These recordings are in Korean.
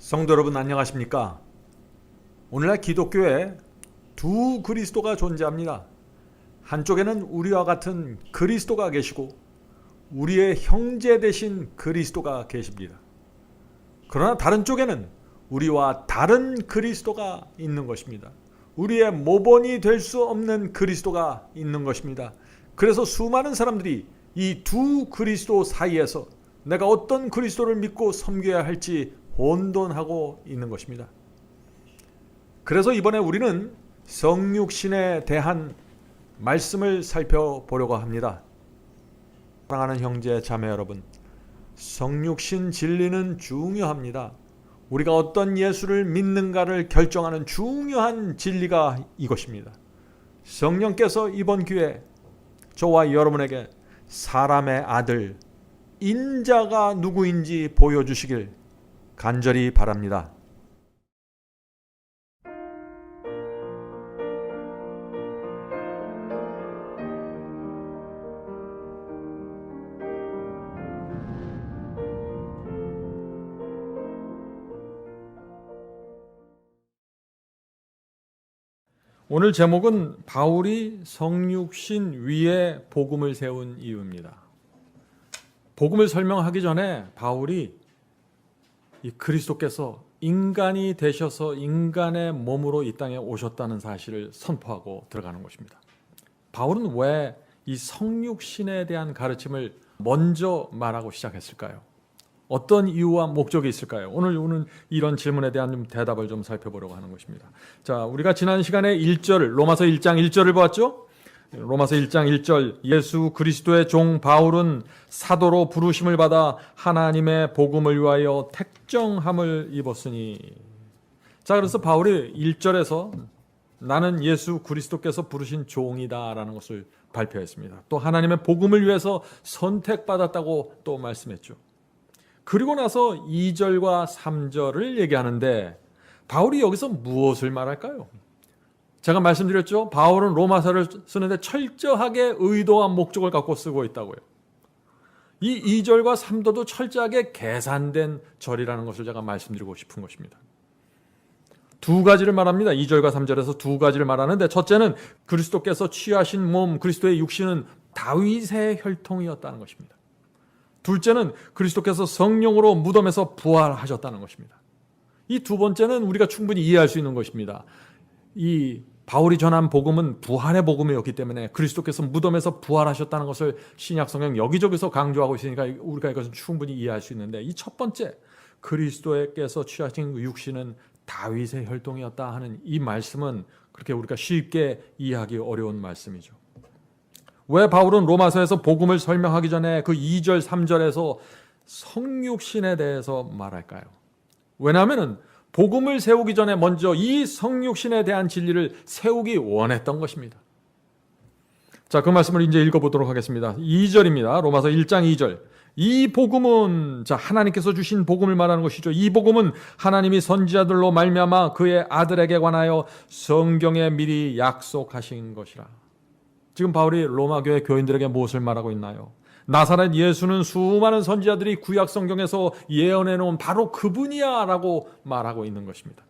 성도 여러분 안녕하십니까? 오늘날 기독교에 두 그리스도가 존재합니다. 한쪽에는 우리와 같은 그리스도가 계시고 우리의 형제 되신 그리스도가 계십니다. 그러나 다른 쪽에는 우리와 다른 그리스도가 있는 것입니다. 우리의 모본이 될 수 없는 그리스도가 있는 것입니다. 그래서 수많은 사람들이 이 두 그리스도 사이에서 내가 어떤 그리스도를 믿고 섬겨야 할지 혼돈하고 있는 것입니다. 그래서 이번에 우리는 성육신에 대한 말씀을 살펴보려고 합니다. 사랑하는 형제 자매 여러분, 성육신 진리는 중요합니다. 우리가 어떤 예수를 믿는가를 결정하는 중요한 진리가 이것입니다. 성령께서 이번 기회에 저와 여러분에게 사람의 아들 인자가 누구인지 보여주시길 간절히 바랍니다. 오늘 제목은 바울이 성육신 위에 복음을 세운 이유입니다. 복음을 설명하기 전에 바울이 이 그리스도께서 인간이 되셔서 인간의 몸으로 이 땅에 오셨다는 사실을 선포하고 들어가는 것입니다. 바울은 왜 이 성육신에 대한 가르침을 먼저 말하고 시작했을까요? 어떤 이유와 목적이 있을까요? 오늘 이런 질문에 대한 대답을 좀 살펴보려고 하는 것입니다. 자, 우리가 지난 시간에 1절, 로마서 1장 1절을 보았죠? 로마서 1장 1절, 예수 그리스도의 종 바울은 사도로 부르심을 받아 하나님의 복음을 위하여 택정함을 입었으니. 자, 그래서 바울이 1절에서 나는 예수 그리스도께서 부르신 종이다 라는 것을 발표했습니다. 또 하나님의 복음을 위해서 선택받았다고 또 말씀했죠. 그리고 나서 2절과 3절을 얘기하는데 바울이 여기서 무엇을 말할까요? 제가 말씀드렸죠. 바울은 로마서를 쓰는데 철저하게 의도와 목적을 갖고 쓰고 있다고요. 이 2절과 3절도 철저하게 계산된 절이라는 것을 제가 말씀드리고 싶은 것입니다. 두 가지를 말합니다. 2절과 3절에서 두 가지를 말하는데 첫째는 그리스도께서 취하신 몸, 그리스도의 육신은 다윗의 혈통이었다는 것입니다. 둘째는 그리스도께서 성령으로 무덤에서 부활하셨다는 것입니다. 이 두 번째는 우리가 충분히 이해할 수 있는 것입니다. 이 바울이 전한 복음은 부활의 복음이었기 때문에 그리스도께서 무덤에서 부활하셨다는 것을 신약 성경 여기저기서 강조하고 있으니까 우리가 이것은 충분히 이해할 수 있는데 이 첫 번째 그리스도께서 취하신 육신은 다윗의 혈통이었다 하는 이 말씀은 그렇게 우리가 쉽게 이해하기 어려운 말씀이죠. 왜 바울은 로마서에서 복음을 설명하기 전에 그 2절, 3절에서 성육신에 대해서 말할까요? 왜냐하면 복음을 세우기 전에 먼저 이 성육신에 대한 진리를 세우기 원했던 것입니다. 자, 그 말씀을 이제 읽어보도록 하겠습니다. 2절입니다. 로마서 1장 2절. 이 복음은 하나님께서 주신 복음을 말하는 것이죠. 이 복음은 하나님이 선지자들로 말미암아 그의 아들에게 관하여 성경에 미리 약속하신 것이라. 지금 바울이 로마 교회 교인들에게 무엇을 말하고 있나요? 나사렛 예수는 수많은 선지자들이 구약 성경에서 예언해 놓은 바로 그분이야 라고 말하고 있는 것입니다.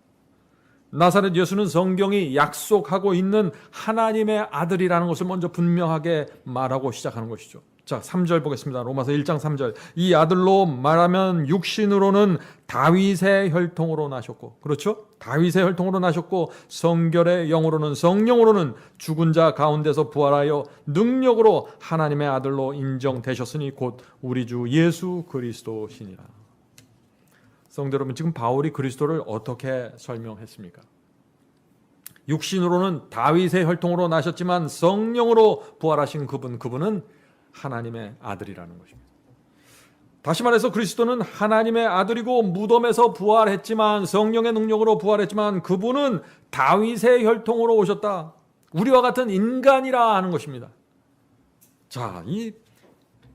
나사렛 예수는 성경이 약속하고 있는 하나님의 아들이라는 것을 먼저 분명하게 말하고 시작하는 것이죠. 자, 3절 보겠습니다. 로마서 1장 3절. 이 아들로 말하면 육신으로는 다윗의 혈통으로 나셨고, 그렇죠? 다윗의 혈통으로 나셨고 성결의 영으로는 성령으로는 죽은 자 가운데서 부활하여 능력으로 하나님의 아들로 인정되셨으니 곧 우리 주 예수 그리스도시니라. 성도 여러분, 지금 바울이 그리스도를 어떻게 설명했습니까? 육신으로는 다윗의 혈통으로 나셨지만 성령으로 부활하신 그분은 하나님의 아들이라는 것입니다. 다시 말해서 그리스도는 하나님의 아들이고 무덤에서 부활했지만 성령의 능력으로 부활했지만 그분은 다윗의 혈통으로 오셨다. 우리와 같은 인간이라 하는 것입니다. 자,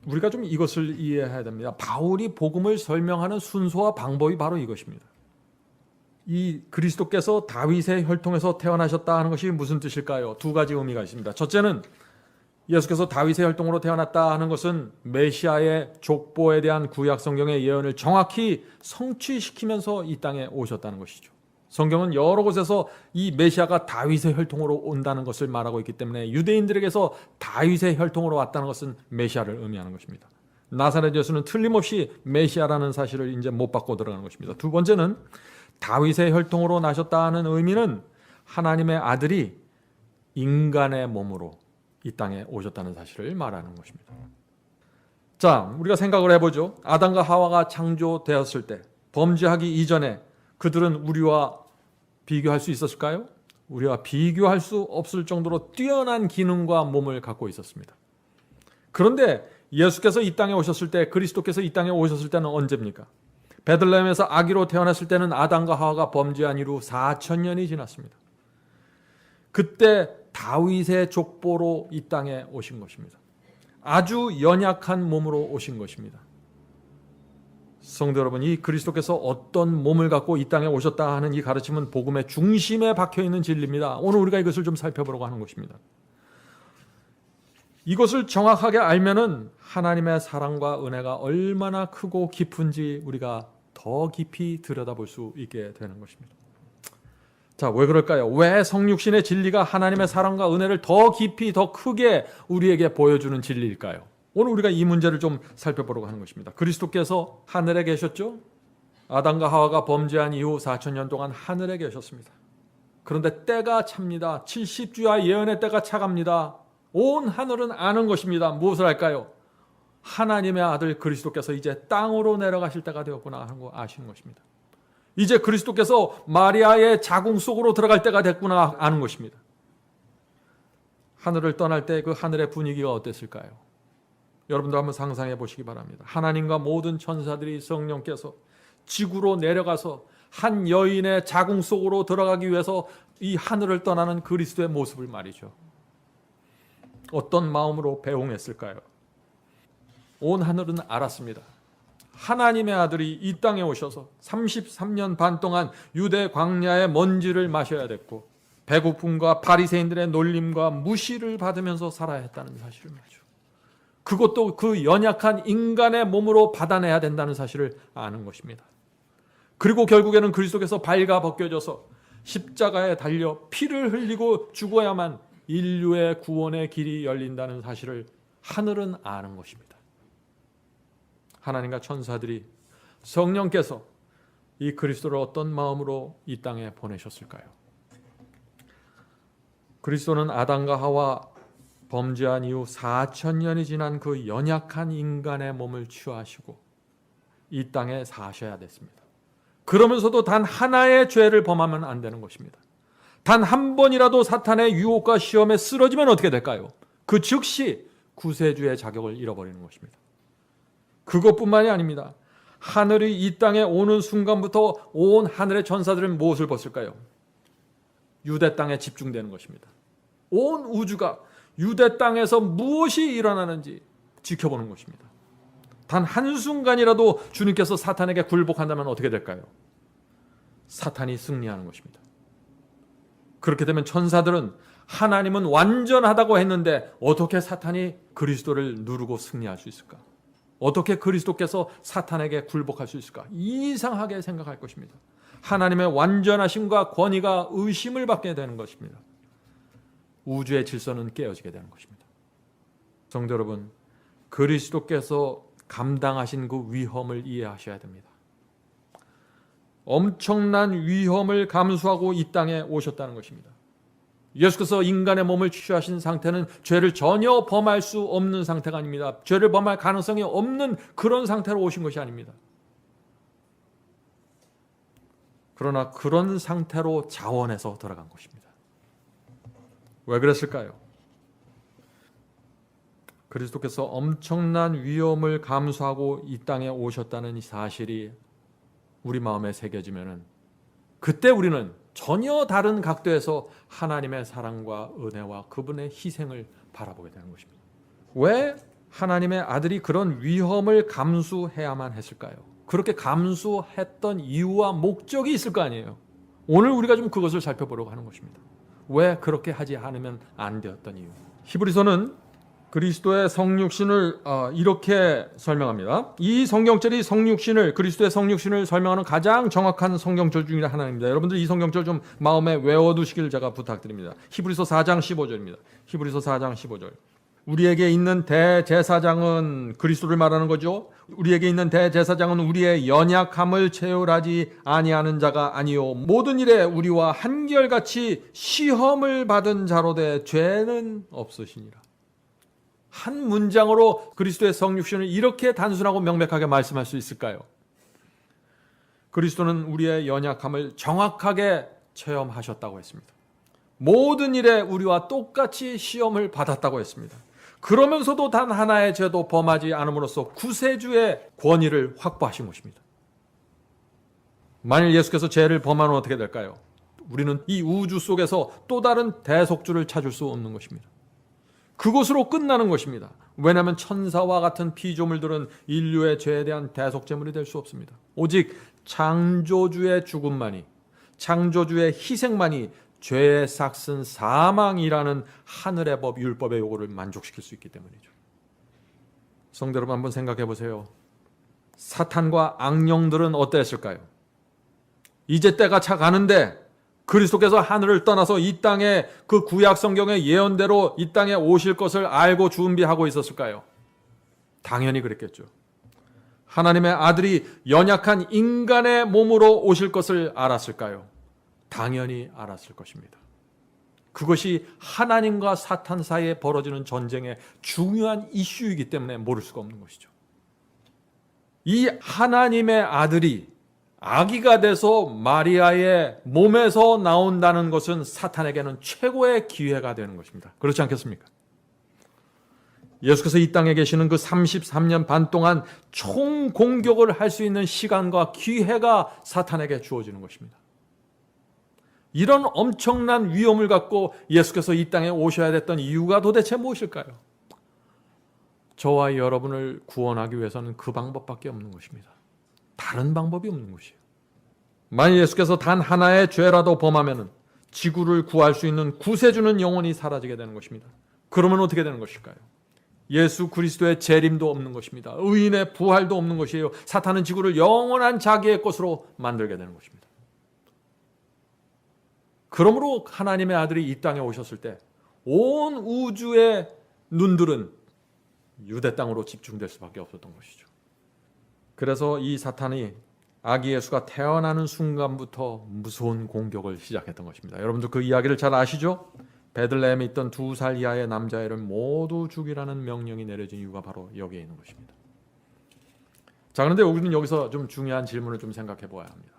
우리가 좀 이것을 이해해야 됩니다. 바울이 복음을 설명하는 순서와 방법이 바로 이것입니다. 이 그리스도께서 다윗의 혈통에서 태어나셨다 하는 것이 무슨 뜻일까요? 두 가지 의미가 있습니다. 첫째는 예수께서 다윗의 혈통으로 태어났다 하는 것은 메시아의 족보에 대한 구약 성경의 예언을 정확히 성취시키면서 이 땅에 오셨다는 것이죠. 성경은 여러 곳에서 이 메시아가 다윗의 혈통으로 온다는 것을 말하고 있기 때문에 유대인들에게서 다윗의 혈통으로 왔다는 것은 메시아를 의미하는 것입니다. 나사렛 예수는 틀림없이 메시아라는 사실을 이제 못 받고 들어가는 것입니다. 두 번째는 다윗의 혈통으로 나셨다는 의미는 하나님의 아들이 인간의 몸으로 이 땅에 오셨다는 사실을 말하는 것입니다. 자, 우리가 생각을 해보죠. 아담과 하와가 창조되었을 때, 범죄하기 이전에 그들은 우리와 비교할 수 있었을까요? 우리와 비교할 수 없을 정도로 뛰어난 기능과 몸을 갖고 있었습니다. 그런데 예수께서 이 땅에 오셨을 때, 그리스도께서 이 땅에 오셨을 때는 언제입니까? 베들레헴에서 아기로 태어났을 때는 아담과 하와가 범죄한 이후 4,000년이 지났습니다. 그때 다윗의 족보로 이 땅에 오신 것입니다. 아주 연약한 몸으로 오신 것입니다. 성도 여러분, 이 그리스도께서 어떤 몸을 갖고 이 땅에 오셨다 하는 이 가르침은 복음의 중심에 박혀있는 진리입니다. 오늘 우리가 이것을 좀 살펴보려고 하는 것입니다. 이것을 정확하게 알면은 하나님의 사랑과 은혜가 얼마나 크고 깊은지 우리가 더 깊이 들여다볼 수 있게 되는 것입니다. 자, 왜 그럴까요? 왜 성육신의 진리가 하나님의 사랑과 은혜를 더 깊이 더 크게 우리에게 보여주는 진리일까요? 오늘 우리가 이 문제를 좀 살펴보려고 하는 것입니다. 그리스도께서 하늘에 계셨죠? 아담과 하와가 범죄한 이후 4,000년 동안 하늘에 계셨습니다. 그런데 때가 찹니다. 70주야 예언의 때가 차갑니다. 온 하늘은 아는 것입니다. 무엇을 할까요? 하나님의 아들 그리스도께서 이제 땅으로 내려가실 때가 되었구나 하는 거 아시는 것입니다. 이제 그리스도께서 마리아의 자궁 속으로 들어갈 때가 됐구나 아는 것입니다. 하늘을 떠날 때 그 하늘의 분위기가 어땠을까요? 여러분도 한번 상상해 보시기 바랍니다. 하나님과 모든 천사들이 성령께서 지구로 내려가서 한 여인의 자궁 속으로 들어가기 위해서 이 하늘을 떠나는 그리스도의 모습을 말이죠. 어떤 마음으로 배웅했을까요? 온 하늘은 알았습니다. 하나님의 아들이 이 땅에 오셔서 33년 반 동안 유대 광야의 먼지를 마셔야 됐고 배고픔과 바리새인들의 놀림과 무시를 받으면서 살아야 했다는 사실을 말이죠. 그것도 그 연약한 인간의 몸으로 받아내야 된다는 사실을 아는 것입니다. 그리고 결국에는 그리스도께서 발가 벗겨져서 십자가에 달려 피를 흘리고 죽어야만 인류의 구원의 길이 열린다는 사실을 하늘은 아는 것입니다. 하나님과 천사들이 성령께서 이 그리스도를 어떤 마음으로 이 땅에 보내셨을까요? 그리스도는 아담과 하와 범죄한 이후 4,000년이 지난 그 연약한 인간의 몸을 취하시고 이 땅에 사셔야 됐습니다. 그러면서도 단 하나의 죄를 범하면 안 되는 것입니다. 단 한 번이라도 사탄의 유혹과 시험에 쓰러지면 어떻게 될까요? 그 즉시 구세주의 자격을 잃어버리는 것입니다. 그것뿐만이 아닙니다. 하늘이 이 땅에 오는 순간부터 온 하늘의 천사들은 무엇을 벗을까요? 유대 땅에 집중되는 것입니다. 온 우주가 유대 땅에서 무엇이 일어나는지 지켜보는 것입니다. 단 한순간이라도 주님께서 사탄에게 굴복한다면 어떻게 될까요? 사탄이 승리하는 것입니다. 그렇게 되면 천사들은 하나님은 완전하다고 했는데 어떻게 사탄이 그리스도를 누르고 승리할 수 있을까? 어떻게 그리스도께서 사탄에게 굴복할 수 있을까? 이상하게 생각할 것입니다. 하나님의 완전하심과 권위가 의심을 받게 되는 것입니다. 우주의 질서는 깨어지게 되는 것입니다. 성도 여러분, 그리스도께서 감당하신 그 위험을 이해하셔야 됩니다. 엄청난 위험을 감수하고 이 땅에 오셨다는 것입니다. 예수께서 인간의 몸을 취하신 상태는 죄를 전혀 범할 수 없는 상태가 아닙니다. 죄를 범할 가능성이 없는 그런 상태로 오신 것이 아닙니다. 그러나 그런 상태로 자원해서 들어간 것입니다. 왜 그랬을까요? 그리스도께서 엄청난 위험을 감수하고 이 땅에 오셨다는 이 사실이 우리 마음에 새겨지면은 그때 우리는 전혀 다른 각도에서 하나님의 사랑과 은혜와 그분의 희생을 바라보게 되는 것입니다. 왜 하나님의 아들이 그런 위험을 감수해야만 했을까요? 그렇게 감수했던 이유와 목적이 있을 거 아니에요. 오늘 우리가 좀 그것을 살펴보려고 하는 것입니다. 왜 그렇게 하지 않으면 안 되었던 이유. 히브리서는 그리스도의 성육신을 이렇게 설명합니다. 이 성경절이 그리스도의 성육신을 설명하는 가장 정확한 성경절 중에 하나입니다. 여러분들 이 성경절 좀 마음에 외워두시길 제가 부탁드립니다. 히브리서 4장 15절입니다. 히브리서 4장 15절. 우리에게 있는 대제사장은 그리스도를 말하는 거죠. 우리에게 있는 대제사장은 우리의 연약함을 체휼하지 아니하는 자가 아니요 모든 일에 우리와 한결같이 시험을 받은 자로 돼 죄는 없으시니라. 한 문장으로 그리스도의 성육신을 이렇게 단순하고 명백하게 말씀할 수 있을까요? 그리스도는 우리의 연약함을 정확하게 체험하셨다고 했습니다. 모든 일에 우리와 똑같이 시험을 받았다고 했습니다. 그러면서도 단 하나의 죄도 범하지 않음으로써 구세주의 권위를 확보하신 것입니다. 만일 예수께서 죄를 범하면 어떻게 될까요? 우리는 이 우주 속에서 또 다른 대속주를 찾을 수 없는 것입니다. 그것으로 끝나는 것입니다. 왜냐하면 천사와 같은 피조물들은 인류의 죄에 대한 대속제물이 될 수 없습니다. 오직 창조주의 죽음만이, 창조주의 희생만이 죄의 삭슨 사망이라는 하늘의 법, 율법의 요구를 만족시킬 수 있기 때문이죠. 성도 여러분 한번 생각해 보세요. 사탄과 악령들은 어땠을까요? 이제 때가 차 가는데 그리스도께서 하늘을 떠나서 이 땅에 그 구약 성경의 예언대로 이 땅에 오실 것을 알고 준비하고 있었을까요? 당연히 그랬겠죠. 하나님의 아들이 연약한 인간의 몸으로 오실 것을 알았을까요? 당연히 알았을 것입니다. 그것이 하나님과 사탄 사이에 벌어지는 전쟁의 중요한 이슈이기 때문에 모를 수가 없는 것이죠. 이 하나님의 아들이 아기가 돼서 마리아의 몸에서 나온다는 것은 사탄에게는 최고의 기회가 되는 것입니다. 그렇지 않겠습니까? 예수께서 이 땅에 계시는 그 33년 반 동안 총공격을 할 수 있는 시간과 기회가 사탄에게 주어지는 것입니다. 이런 엄청난 위험을 갖고 예수께서 이 땅에 오셔야 됐던 이유가 도대체 무엇일까요? 저와 여러분을 구원하기 위해서는 그 방법밖에 없는 것입니다. 다른 방법이 없는 것이에요. 만일 예수께서 단 하나의 죄라도 범하면 지구를 구할 수 있는 구세주는 영원히 사라지게 되는 것입니다. 그러면 어떻게 되는 것일까요? 예수 그리스도의 재림도 없는 것입니다. 의인의 부활도 없는 것이에요. 사탄은 지구를 영원한 자기의 것으로 만들게 되는 것입니다. 그러므로 하나님의 아들이 이 땅에 오셨을 때 온 우주의 눈들은 유대 땅으로 집중될 수밖에 없었던 것이죠. 그래서 이 사탄이 아기 예수가 태어나는 순간부터 무서운 공격을 시작했던 것입니다. 여러분도 그 이야기를 잘 아시죠? 베들레헴에 있던 2살 이하의 남자애를 모두 죽이라는 명령이 내려진 이유가 바로 여기에 있는 것입니다. 자, 그런데 우리는 여기서 좀 중요한 질문을 좀 생각해 보아야 합니다.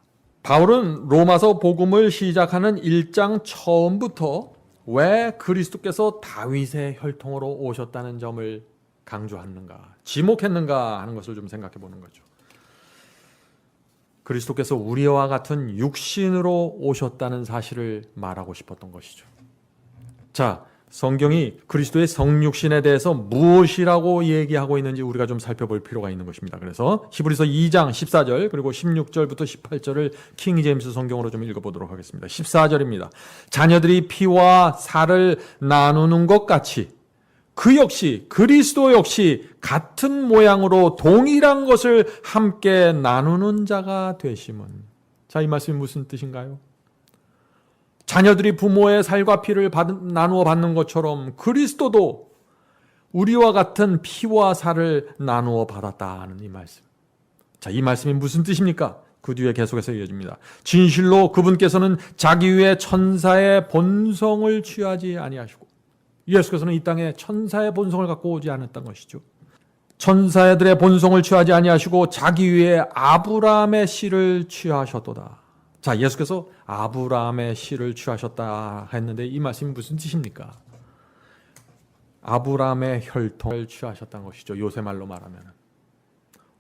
바울은 로마서 복음을 시작하는 1장 처음부터 왜 그리스도께서 다윗의 혈통으로 오셨다는 점을 강조하는가, 지목했는가 하는 것을 좀 생각해 보는 거죠. 그리스도께서 우리와 같은 육신으로 오셨다는 사실을 말하고 싶었던 것이죠. 자, 성경이 그리스도의 성육신에 대해서 무엇이라고 얘기하고 있는지 우리가 좀 살펴볼 필요가 있는 것입니다. 그래서 히브리서 2장 14절 그리고 16절부터 18절을 킹 제임스 성경으로 좀 읽어보도록 하겠습니다. 14절입니다. 자녀들이 피와 살을 나누는 것 같이 그 역시 그리스도 역시 같은 모양으로 동일한 것을 함께 나누는 자가 되심은. 자, 이 말씀이 무슨 뜻인가요? 자녀들이 부모의 살과 피를 나누어 받는 것처럼 그리스도도 우리와 같은 피와 살을 나누어 받았다는 이 말씀. 자, 이 말씀이 무슨 뜻입니까? 그 뒤에 계속해서 이어집니다. 진실로 그분께서는 자기 위에 천사의 본성을 취하지 아니하시고, 예수께서는 이 땅에 천사의 본성을 갖고 오지 않았던 것이죠. 천사들의 본성을 취하지 아니하시고 자기 위에 아브라함의 씨를 취하셨도다. 자, 예수께서 아브라함의 씨를 취하셨다 했는데 이 말씀이 무슨 뜻입니까? 아브라함의 혈통을 취하셨다는 것이죠. 요새 말로 말하면.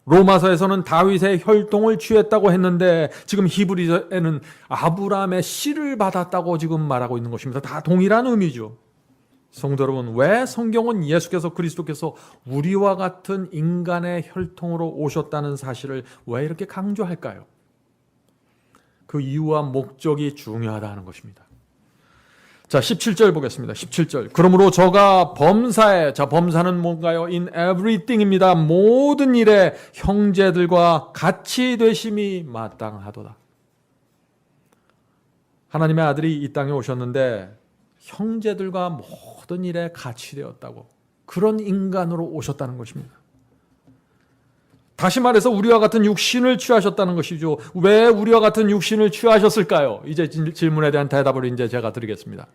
로마서에서는 다윗의 혈통을 취했다고 했는데 지금 히브리서에는 아브라함의 씨를 받았다고 지금 말하고 있는 것입니다. 다 동일한 의미죠. 성도 여러분, 왜 성경은 예수께서 그리스도께서 우리와 같은 인간의 혈통으로 오셨다는 사실을 왜 이렇게 강조할까요? 그 이유와 목적이 중요하다는 것입니다. 자, 17절 보겠습니다. 17절. 그러므로 저가 범사에, 자, 범사는 뭔가요? In everything입니다. 모든 일에 형제들과 같이 되심이 마땅하도다. 하나님의 아들이 이 땅에 오셨는데 형제들과 모든 일에 같이 되었다고. 그런 인간으로 오셨다는 것입니다. 다시 말해서 우리와 같은 육신을 취하셨다는 것이죠. 왜 우리와 같은 육신을 취하셨을까요? 이제 질문에 대한 대답을 이제 제가 드리겠습니다.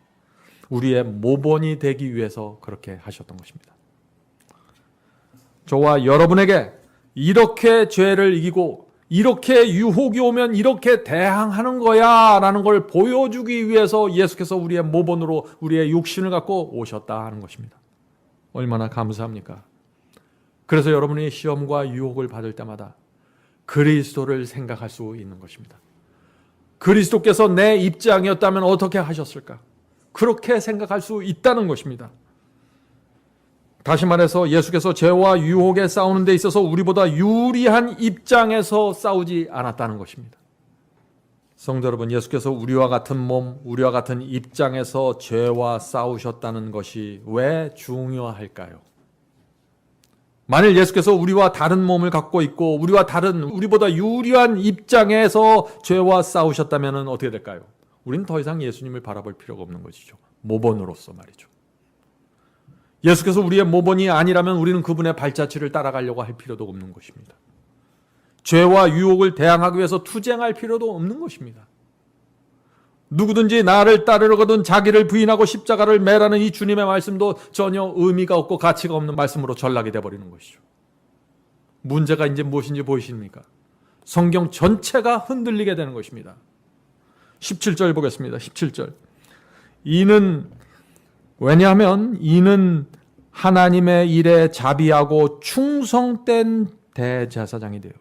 우리의 모본이 되기 위해서 그렇게 하셨던 것입니다. 저와 여러분에게 이렇게 죄를 이기고 이렇게 유혹이 오면 이렇게 대항하는 거야 라는 걸 보여주기 위해서 예수께서 우리의 모본으로 우리의 육신을 갖고 오셨다 하는 것입니다. 얼마나 감사합니까? 그래서 여러분이 시험과 유혹을 받을 때마다 그리스도를 생각할 수 있는 것입니다. 그리스도께서 내 입장이었다면 어떻게 하셨을까? 그렇게 생각할 수 있다는 것입니다. 다시 말해서 예수께서 죄와 유혹에 싸우는 데 있어서 우리보다 유리한 입장에서 싸우지 않았다는 것입니다. 성도 여러분, 예수께서 우리와 같은 몸, 우리와 같은 입장에서 죄와 싸우셨다는 것이 왜 중요할까요? 만일 예수께서 우리와 다른 몸을 갖고 있고 우리보다 유리한 입장에서 죄와 싸우셨다면 어떻게 될까요? 우리는 더 이상 예수님을 바라볼 필요가 없는 것이죠. 모본으로서 말이죠. 예수께서 우리의 모본이 아니라면 우리는 그분의 발자취를 따라가려고 할 필요도 없는 것입니다. 죄와 유혹을 대항하기 위해서 투쟁할 필요도 없는 것입니다. 누구든지 나를 따르려거든 자기를 부인하고 십자가를 매라는 이 주님의 말씀도 전혀 의미가 없고 가치가 없는 말씀으로 전락이 되어버리는 것이죠. 문제가 이제 무엇인지 보이십니까? 성경 전체가 흔들리게 되는 것입니다. 17절 보겠습니다. 17절. 왜냐하면 이는 하나님의 일에 자비하고 충성된 대제사장이 돼요.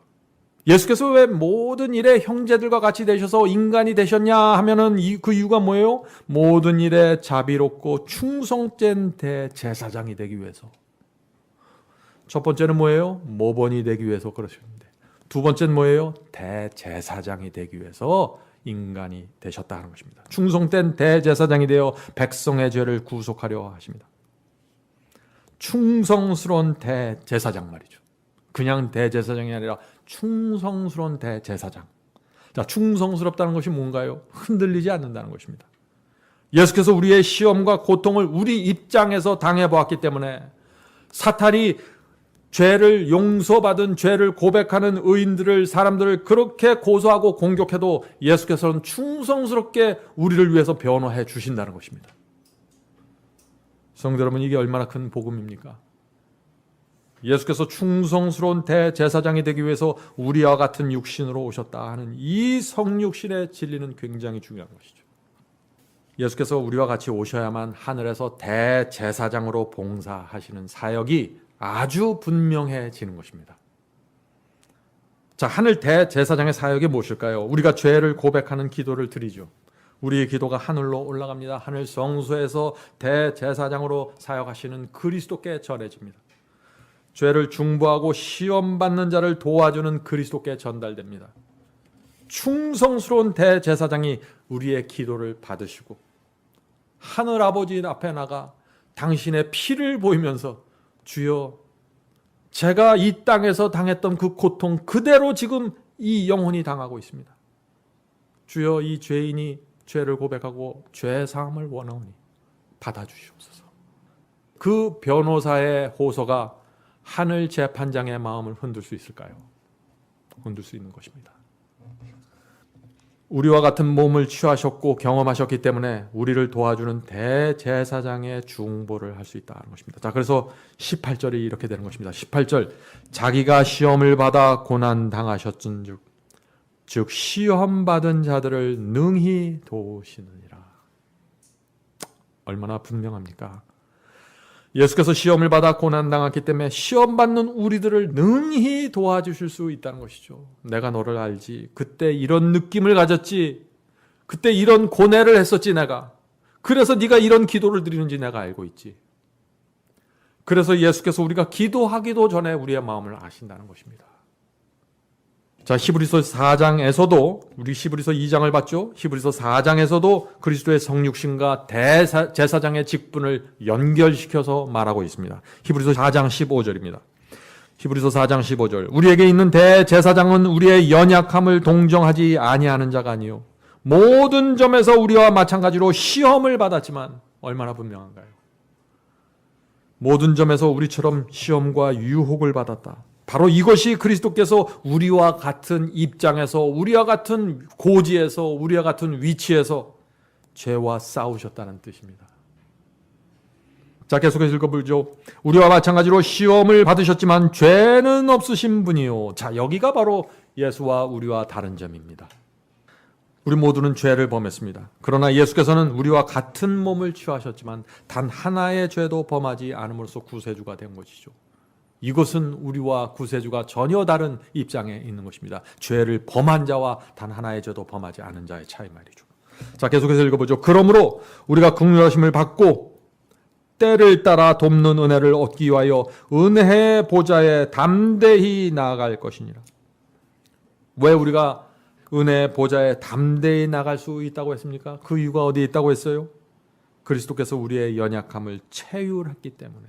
예수께서 왜 모든 일에 형제들과 같이 되셔서 인간이 되셨냐 하면은 그 이유가 뭐예요? 모든 일에 자비롭고 충성된 대제사장이 되기 위해서. 첫 번째는 뭐예요? 모본이 되기 위해서 그러셨는데, 두 번째는 뭐예요? 대제사장이 되기 위해서 인간이 되셨다 하는 것입니다. 충성된 대제사장이 되어 백성의 죄를 구속하려 하십니다. 충성스러운 대제사장 말이죠. 그냥 대제사장이 아니라 충성스러운 대제사장. 자, 충성스럽다는 것이 뭔가요? 흔들리지 않는다는 것입니다. 예수께서 우리의 시험과 고통을 우리 입장에서 당해보았기 때문에 사탄이 죄를 용서받은 죄를 고백하는 의인들을 사람들을 그렇게 고소하고 공격해도 예수께서는 충성스럽게 우리를 위해서 변호해 주신다는 것입니다. 성도 여러분, 이게 얼마나 큰 복음입니까? 예수께서 충성스러운 대제사장이 되기 위해서 우리와 같은 육신으로 오셨다 하는 이 성육신의 진리는 굉장히 중요한 것이죠. 예수께서 우리와 같이 오셔야만 하늘에서 대제사장으로 봉사하시는 사역이 아주 분명해지는 것입니다. 자, 하늘 대제사장의 사역이 무엇일까요? 우리가 죄를 고백하는 기도를 드리죠. 우리의 기도가 하늘로 올라갑니다. 하늘 성소에서 대제사장으로 사역하시는 그리스도께 전해집니다. 죄를 중보하고 시험받는 자를 도와주는 그리스도께 전달됩니다. 충성스러운 대제사장이 우리의 기도를 받으시고 하늘 아버지 앞에 나가 당신의 피를 보이면서 주여, 제가 이 땅에서 당했던 그 고통 그대로 지금 이 영혼이 당하고 있습니다. 주여, 이 죄인이 죄를 고백하고 죄 사함을 원하오니 받아주시옵소서. 그 변호사의 호소가 하늘 재판장의 마음을 흔들 수 있을까요? 흔들 수 있는 것입니다. 우리와 같은 몸을 취하셨고 경험하셨기 때문에 우리를 도와주는 대제사장의 중보를 할 수 있다는 것입니다. 자, 그래서 18절이 이렇게 되는 것입니다. 18절, 자기가 시험을 받아 고난 당하셨은즉 즉 시험 받은 자들을 능히 도우시느니라. 얼마나 분명합니까? 예수께서 시험을 받아 고난당했기 때문에 시험받는 우리들을 능히 도와주실 수 있다는 것이죠. 내가 너를 알지. 그때 이런 느낌을 가졌지. 그때 이런 고뇌를 했었지 내가. 그래서 네가 이런 기도를 드리는지 내가 알고 있지. 그래서 예수께서 우리가 기도하기도 전에 우리의 마음을 아신다는 것입니다. 자, 히브리서 4장에서도 우리 히브리서 2장을 봤죠. 히브리서 4장에서도 그리스도의 성육신과 제사장의 직분을 연결시켜서 말하고 있습니다. 히브리서 4장 15절입니다. 히브리서 4장 15절. 우리에게 있는 대제사장은 우리의 연약함을 동정하지 아니하는 자가 아니요 모든 점에서 우리와 마찬가지로 시험을 받았지만 얼마나 분명한가요? 모든 점에서 우리처럼 시험과 유혹을 받았다. 바로 이것이 그리스도께서 우리와 같은 입장에서, 우리와 같은 고지에서, 우리와 같은 위치에서 죄와 싸우셨다는 뜻입니다. 자, 계속해서 읽어보죠. 우리와 마찬가지로 시험을 받으셨지만 죄는 없으신 분이요. 자, 여기가 바로 예수와 우리와 다른 점입니다. 우리 모두는 죄를 범했습니다. 그러나 예수께서는 우리와 같은 몸을 취하셨지만 단 하나의 죄도 범하지 않음으로써 구세주가 된 것이죠. 이것은 우리와 구세주가 전혀 다른 입장에 있는 것입니다. 죄를 범한 자와 단 하나의 죄도 범하지 않은 자의 차이 말이죠. 자, 계속해서 읽어보죠. 그러므로 우리가 긍휼하심을 받고 때를 따라 돕는 은혜를 얻기 위하여 은혜의 보좌에 담대히 나아갈 것이니라. 왜 우리가 은혜의 보좌에 담대히 나갈 수 있다고 했습니까? 그 이유가 어디에 있다고 했어요? 그리스도께서 우리의 연약함을 체휼했기 때문에.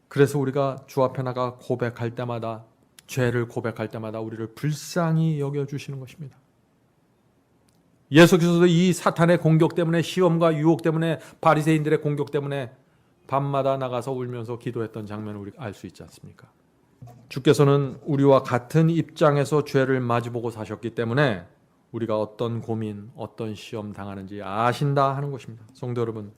그래서 우리가 주 앞에 나가 고백할 때마다, 죄를 고백할 때마다 우리를 불쌍히 여겨주시는 것입니다. 예수께서도 이 사탄의 공격 때문에, 시험과 유혹 때문에, 바리새인들의 공격 때문에 밤마다 나가서 울면서 기도했던 장면을 우리가 알 수 있지 않습니까? 주께서는 우리와 같은 입장에서 죄를 마주보고 사셨기 때문에 우리가 어떤 고민, 어떤 시험 당하는지 아신다 하는 것입니다. 성도 여러분,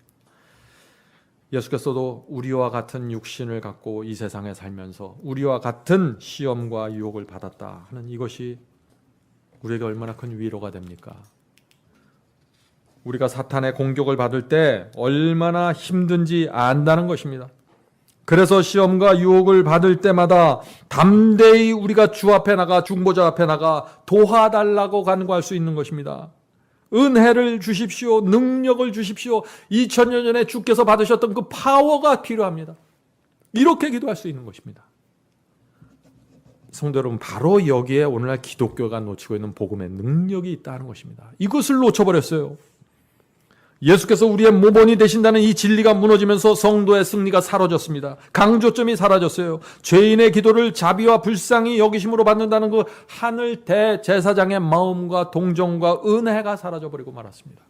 예수께서도 우리와 같은 육신을 갖고 이 세상에 살면서 우리와 같은 시험과 유혹을 받았다 하는 이것이 우리에게 얼마나 큰 위로가 됩니까? 우리가 사탄의 공격을 받을 때 얼마나 힘든지 안다는 것입니다. 그래서 시험과 유혹을 받을 때마다 담대히 우리가 주 앞에 나가, 중보자 앞에 나가 도와달라고 간구할 수 있는 것입니다. 은혜를 주십시오. 능력을 주십시오. 2000년 전에 주께서 받으셨던 그 파워가 필요합니다. 이렇게 기도할 수 있는 것입니다. 성도 여러분, 바로 여기에 오늘날 기독교가 놓치고 있는 복음의 능력이 있다는 것입니다. 이것을 놓쳐버렸어요. 예수께서 우리의 모본이 되신다는 이 진리가 무너지면서 성도의 승리가 사라졌습니다. 강조점이 사라졌어요. 죄인의 기도를 자비와 불쌍히 여기심으로 받는다는 그 하늘 대제사장의 마음과 동정과 은혜가 사라져버리고 말았습니다.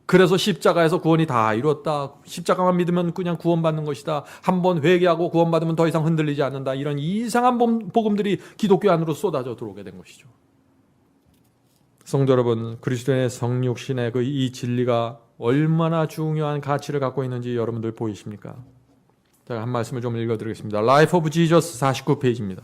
그래서 십자가에서 구원이 다 이뤘다. 십자가만 믿으면 그냥 구원받는 것이다. 한번 회개하고 구원받으면 더 이상 흔들리지 않는다. 이런 이상한 복음들이 기독교 안으로 쏟아져 들어오게 된 것이죠. 성도 여러분, 그리스도의 성육신의 이 진리가 얼마나 중요한 가치를 갖고 있는지 여러분들 보이십니까? 제가 한 말씀을 좀 읽어드리겠습니다. Life of Jesus 49페이지입니다.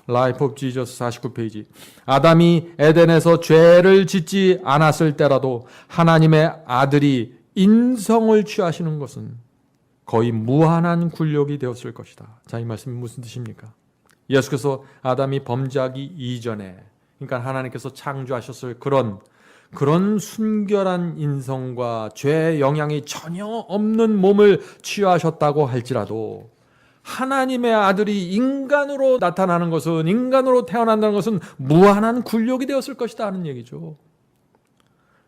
Life of Jesus 49페이지. 아담이 에덴에서 죄를 짓지 않았을 때라도 하나님의 아들이 인성을 취하시는 것은 거의 무한한 굴욕이 되었을 것이다. 자, 이 말씀이 무슨 뜻입니까? 예수께서 아담이 범죄하기 이전에, 그러니까 하나님께서 창조하셨을 그런 순결한 인성과 죄의 영향이 전혀 없는 몸을 취하셨다고 할지라도 하나님의 아들이 인간으로 나타나는 것은, 인간으로 태어난다는 것은 무한한 굴욕이 되었을 것이다 하는 얘기죠.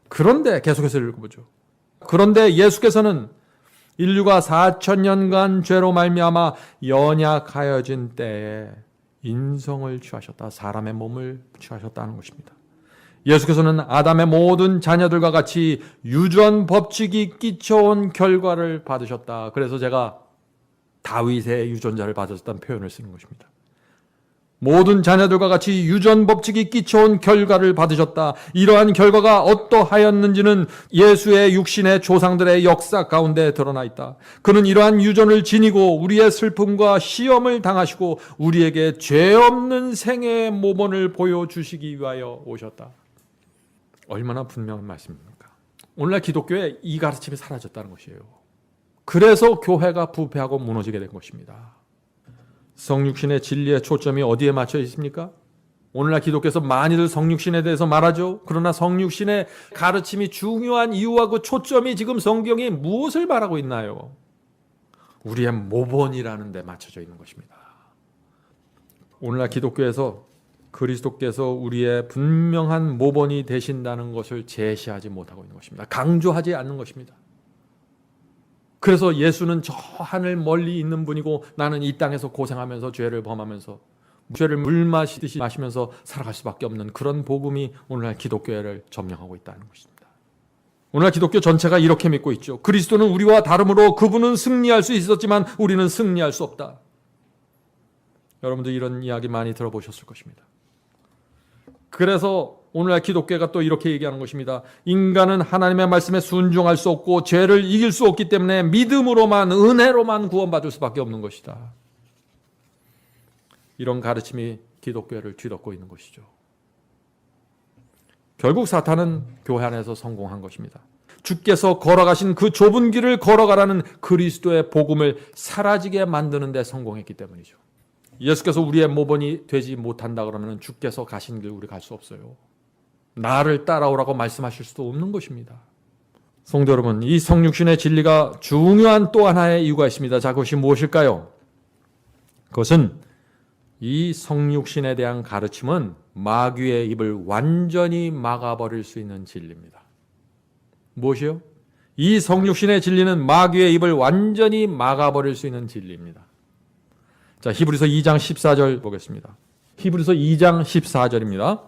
그런데 계속해서 읽어보죠. 그런데 예수께서는 인류가 4000년간 죄로 말미암아 연약하여진 때에 인성을 취하셨다. 사람의 몸을 취하셨다는 것입니다. 예수께서는 아담의 모든 자녀들과 같이 유전 법칙이 끼쳐온 결과를 받으셨다. 그래서 제가 다윗의 유전자를 받으셨다는 표현을 쓰는 것입니다. 모든 자녀들과 같이 유전 법칙이 끼쳐온 결과를 받으셨다. 이러한 결과가 어떠하였는지는 예수의 육신의 조상들의 역사 가운데 드러나 있다. 그는 이러한 유전을 지니고 우리의 슬픔과 시험을 당하시고 우리에게 죄 없는 생애의 모본을 보여주시기 위하여 오셨다. 얼마나 분명한 말씀입니까? 오늘날 기독교에 이 가르침이 사라졌다는 것이에요. 그래서 교회가 부패하고 무너지게 된 것입니다. 성육신의 진리의 초점이 어디에 맞춰 있습니까? 오늘날 기독교에서 많이들 성육신에 대해서 말하죠. 그러나 성육신의 가르침이 중요한 이유와 그 초점이 지금 성경이 무엇을 말하고 있나요? 우리의 모본이라는 데 맞춰져 있는 것입니다. 오늘날 기독교에서 그리스도께서 우리의 분명한 모본이 되신다는 것을 제시하지 못하고 있는 것입니다. 강조하지 않는 것입니다. 그래서 예수는 저 하늘 멀리 있는 분이고 나는 이 땅에서 고생하면서 죄를 범하면서 죄를 물 마시듯이 마시면서 살아갈 수밖에 없는 그런 복음이 오늘날 기독교를 점령하고 있다는 것입니다. 오늘날 기독교 전체가 이렇게 믿고 있죠. 그리스도는 우리와 다르므로 그분은 승리할 수 있었지만 우리는 승리할 수 없다. 여러분들 이런 이야기 많이 들어보셨을 것입니다. 그래서 오늘날 기독교가 또 이렇게 얘기하는 것입니다. 인간은 하나님의 말씀에 순종할 수 없고 죄를 이길 수 없기 때문에 믿음으로만 은혜로만 구원받을 수밖에 없는 것이다. 이런 가르침이 기독교를 뒤덮고 있는 것이죠. 결국 사탄은 교회 안에서 성공한 것입니다. 주께서 걸어가신 그 좁은 길을 걸어가라는 그리스도의 복음을 사라지게 만드는 데 성공했기 때문이죠. 예수께서 우리의 모본이 되지 못한다 그러면 주께서 가신 길 우리 갈 수 없어요. 나를 따라오라고 말씀하실 수도 없는 것입니다. 성도 여러분, 이 성육신의 진리가 중요한 또 하나의 이유가 있습니다. 자, 그것이 무엇일까요? 그것은 이 성육신에 대한 가르침은 마귀의 입을 완전히 막아버릴 수 있는 진리입니다. 무엇이요? 이 성육신의 진리는 마귀의 입을 완전히 막아버릴 수 있는 진리입니다. 자, 히브리서 2장 14절 보겠습니다. 히브리서 2장 14절입니다.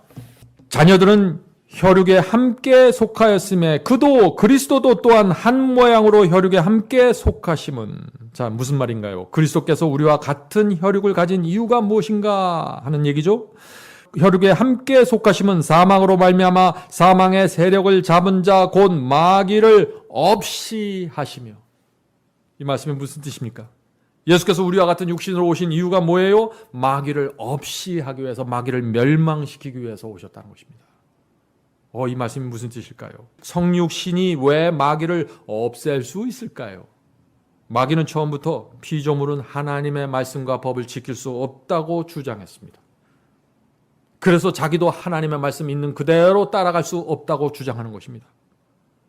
자녀들은 혈육에 함께 속하였음에 그도 그리스도도 또한 한 모양으로 혈육에 함께 속하심은, 자, 무슨 말인가요? 그리스도께서 우리와 같은 혈육을 가진 이유가 무엇인가 하는 얘기죠. 혈육에 함께 속하심은 사망으로 말미암아 사망의 세력을 잡은 자 곧 마귀를 없이 하시며, 이 말씀이 무슨 뜻입니까? 예수께서 우리와 같은 육신으로 오신 이유가 뭐예요? 마귀를 없이 하기 위해서, 마귀를 멸망시키기 위해서 오셨다는 것입니다. 이 말씀이 무슨 뜻일까요? 성육신이 왜 마귀를 없앨 수 있을까요? 마귀는 처음부터 피조물은 하나님의 말씀과 법을 지킬 수 없다고 주장했습니다. 그래서 자기도 하나님의 말씀 있는 그대로 따라갈 수 없다고 주장하는 것입니다.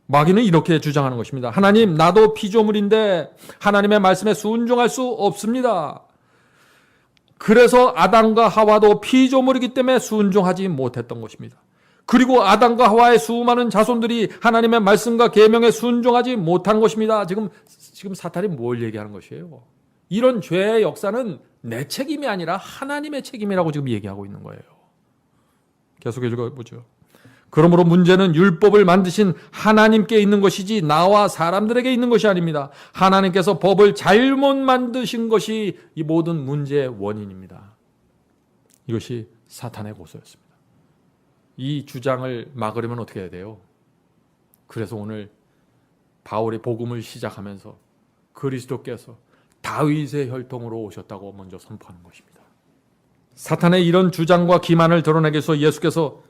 마귀는 이렇게 주장하는 것입니다. 하나님, 나도 피조물인데 하나님의 말씀에 순종할 수 없습니다. 그래서 아담과 하와도 피조물이기 때문에 순종하지 못했던 것입니다. 그리고 아담과 하와의 수많은 자손들이 하나님의 말씀과 계명에 순종하지 못한 것입니다. 지금 사탄이 뭘 얘기하는 것이에요? 이런 죄의 역사는 내 책임이 아니라 하나님의 책임이라고 지금 얘기하고 있는 거예요. 계속 읽어보죠. 그러므로 문제는 율법을 만드신 하나님께 있는 것이지 나와 사람들에게 있는 것이 아닙니다. 하나님께서 법을 잘못 만드신 것이 이 모든 문제의 원인입니다. 이것이 사탄의 고소였습니다. 이 주장을 막으려면 어떻게 해야 돼요? 그래서 오늘 바울이 복음을 시작하면서 그리스도께서 다윗의 혈통으로 오셨다고 먼저 선포하는 것입니다. 사탄의 이런 주장과 기만을 드러내기 위해서 예수께서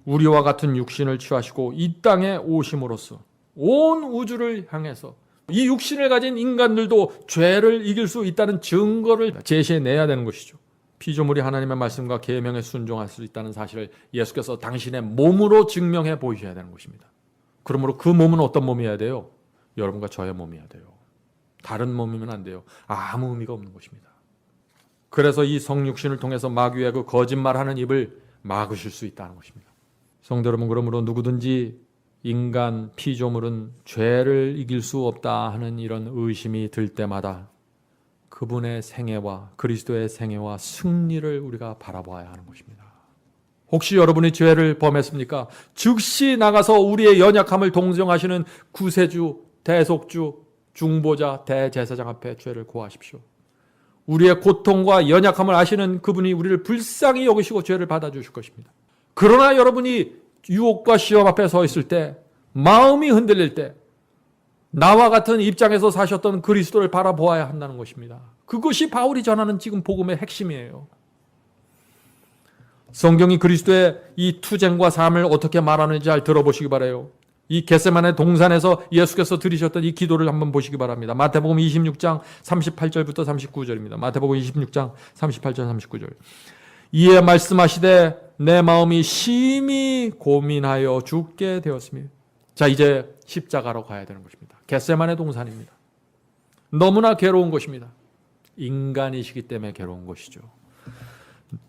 우리와 같은 육신을 취하시고 이 땅에 오심으로써 온 우주를 향해서 이 육신을 가진 인간들도 죄를 이길 수 있다는 증거를 제시해내야 되는 것이죠. 피조물이 하나님의 말씀과 계명에 순종할 수 있다는 사실을 예수께서 당신의 몸으로 증명해 보이셔야 되는 것입니다. 그러므로 그 몸은 어떤 몸이어야 돼요? 여러분과 저의 몸이어야 돼요. 다른 몸이면 안 돼요. 아무 의미가 없는 것입니다. 그래서 이 성육신을 통해서 마귀의 그 거짓말하는 입을 막으실 수 있다는 것입니다. 성도 여러분, 그러므로 누구든지 인간 피조물은 죄를 이길 수 없다 하는 이런 의심이 들 때마다 그분의 생애와 그리스도의 생애와 승리를 우리가 바라봐야 하는 것입니다. 혹시 여러분이 죄를 범했습니까? 즉시 나가서 우리의 연약함을 동정하시는 구세주, 대속주, 중보자, 대제사장 앞에 죄를 고하십시오. 우리의 고통과 연약함을 아시는 그분이 우리를 불쌍히 여기시고 죄를 받아주실 것입니다. 그러나 여러분이 유혹과 시험 앞에 서 있을 때, 마음이 흔들릴 때 나와 같은 입장에서 사셨던 그리스도를 바라보아야 한다는 것입니다. 그것이 바울이 전하는 지금 복음의 핵심이에요. 성경이 그리스도의 이 투쟁과 삶을 어떻게 말하는지 잘 들어보시기 바라요. 이 겟세마네 동산에서 예수께서 드리셨던 이 기도를 한번 보시기 바랍니다. 마태복음 26장 38절부터 39절입니다. 마태복음 26장 38절 39절. 이에 말씀하시되 내 마음이 심히 고민하여 죽게 되었으며. 자, 이제 십자가로 가야 되는 것입니다. 겟세마네 동산입니다. 너무나 괴로운 것입니다. 인간이시기 때문에 괴로운 것이죠.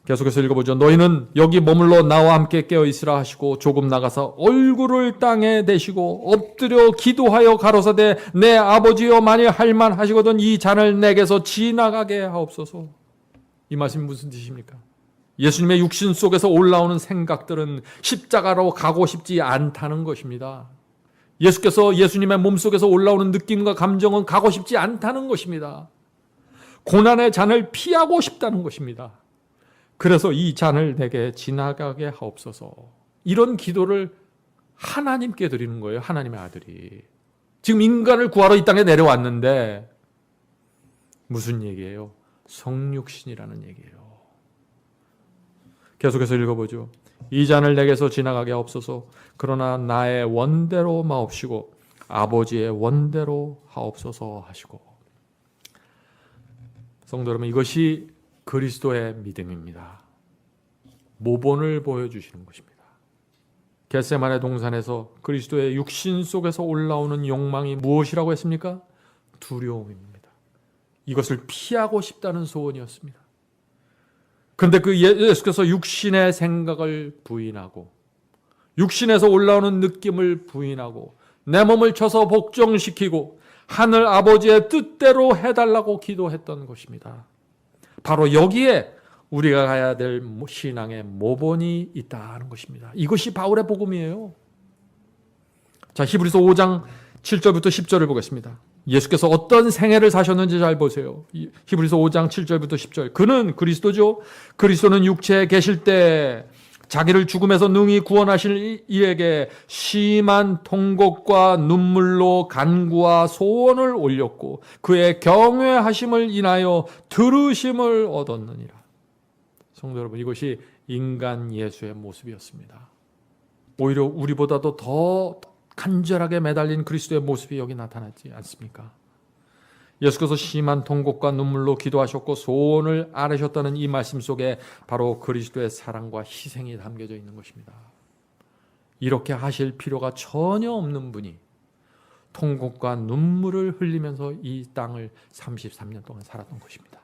계속해서 읽어보죠. 너희는 여기 머물러 나와 함께 깨어있으라 하시고 조금 나가서 얼굴을 땅에 대시고 엎드려 기도하여 가로사대 내 아버지여 만일 할만하시거든 이 잔을 내게서 지나가게 하옵소서. 이 말씀이 무슨 뜻입니까? 예수님의 육신 속에서 올라오는 생각들은 십자가로 가고 싶지 않다는 것입니다. 예수께서 예수님의 몸속에서 올라오는 느낌과 감정은 가고 싶지 않다는 것입니다. 고난의 잔을 피하고 싶다는 것입니다. 그래서 이 잔을 내게 지나가게 하옵소서. 이런 기도를 하나님께 드리는 거예요. 하나님의 아들이. 지금 인간을 구하러 이 땅에 내려왔는데 무슨 얘기예요? 성육신이라는 얘기예요. 계속해서 읽어보죠. 이 잔을 내게서 지나가게 하옵소서. 그러나 나의 원대로 마옵시고 아버지의 원대로 하옵소서 하시고. 성도 여러분, 이것이 그리스도의 믿음입니다. 모본을 보여주시는 것입니다. 겟세마네 동산에서 그리스도의 육신 속에서 올라오는 욕망이 무엇이라고 했습니까? 두려움입니다. 이것을 피하고 싶다는 소원이었습니다. 그런데 그 예수께서 육신의 생각을 부인하고 육신에서 올라오는 느낌을 부인하고 내 몸을 쳐서 복종시키고 하늘 아버지의 뜻대로 해달라고 기도했던 것입니다. 바로 여기에 우리가 가야 될 신앙의 모본이 있다는 것입니다. 이것이 바울의 복음이에요. 자, 히브리서 5장 7절부터 10절을 보겠습니다. 예수께서 어떤 생애를 사셨는지 잘 보세요. 히브리서 5장 7절부터 10절. 그는 그리스도죠. 그리스도는 육체에 계실 때 자기를 죽음에서 능히 구원하실 이에게 심한 통곡과 눈물로 간구와 소원을 올렸고 그의 경외하심을 인하여 들으심을 얻었느니라. 성도 여러분, 이것이 인간 예수의 모습이었습니다. 오히려 우리보다도 더 간절하게 매달린 그리스도의 모습이 여기 나타나지 않습니까? 예수께서 심한 통곡과 눈물로 기도하셨고 소원을 아뢰셨다는 이 말씀 속에 바로 그리스도의 사랑과 희생이 담겨져 있는 것입니다. 이렇게 하실 필요가 전혀 없는 분이 통곡과 눈물을 흘리면서 이 땅을 33년 동안 살았던 것입니다.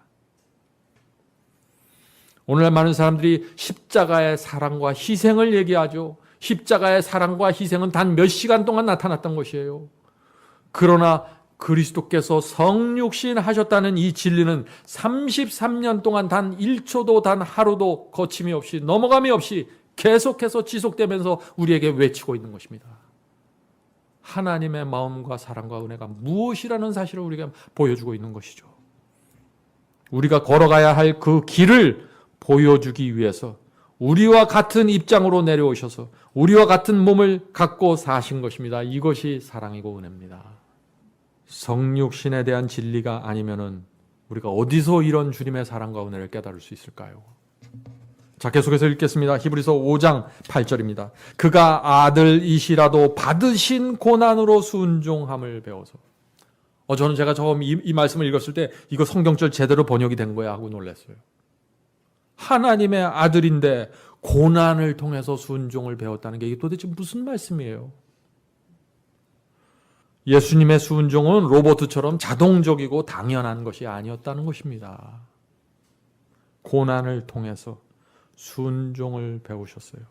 오늘날 많은 사람들이 십자가의 사랑과 희생을 얘기하죠. 십자가의 사랑과 희생은 단 몇 시간 동안 나타났던 것이에요. 그러나 그리스도께서 성육신 하셨다는 이 진리는 33년 동안 단 1초도 단 하루도 거침이 없이 넘어감이 없이 계속해서 지속되면서 우리에게 외치고 있는 것입니다. 하나님의 마음과 사랑과 은혜가 무엇이라는 사실을 우리가 보여주고 있는 것이죠. 우리가 걸어가야 할 그 길을 보여주기 위해서 우리와 같은 입장으로 내려오셔서 우리와 같은 몸을 갖고 사신 것입니다. 이것이 사랑이고 은혜입니다. 성육신에 대한 진리가 아니면은 우리가 어디서 이런 주님의 사랑과 은혜를 깨달을 수 있을까요? 자, 계속해서 읽겠습니다. 히브리서 5장 8절입니다. 그가 아들이시라도 받으신 고난으로 순종함을 배워서. 저는 제가 처음 이 말씀을 읽었을 때 이거 성경절 제대로 번역이 된 거야 하고 놀랐어요. 하나님의 아들인데 고난을 통해서 순종을 배웠다는 게 이게 도대체 무슨 말씀이에요? 예수님의 순종은 로봇처럼 자동적이고 당연한 것이 아니었다는 것입니다. 고난을 통해서 순종을 배우셨어요.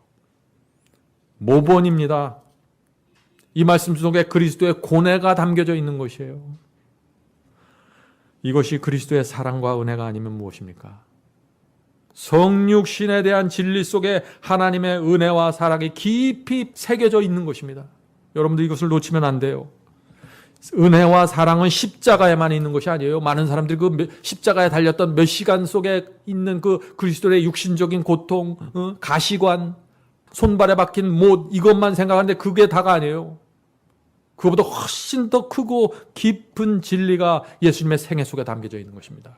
모본입니다. 이 말씀 속에 그리스도의 고뇌가 담겨져 있는 것이에요. 이것이 그리스도의 사랑과 은혜가 아니면 무엇입니까? 성육신에 대한 진리 속에 하나님의 은혜와 사랑이 깊이 새겨져 있는 것입니다. 여러분들 이것을 놓치면 안 돼요. 은혜와 사랑은 십자가에만 있는 것이 아니에요. 많은 사람들이 그 십자가에 달렸던 몇 시간 속에 있는 그 그리스도의 육신적인 고통, 가시관, 손발에 박힌 못 이것만 생각하는데 그게 다가 아니에요. 그것보다 훨씬 더 크고 깊은 진리가 예수님의 생애 속에 담겨져 있는 것입니다.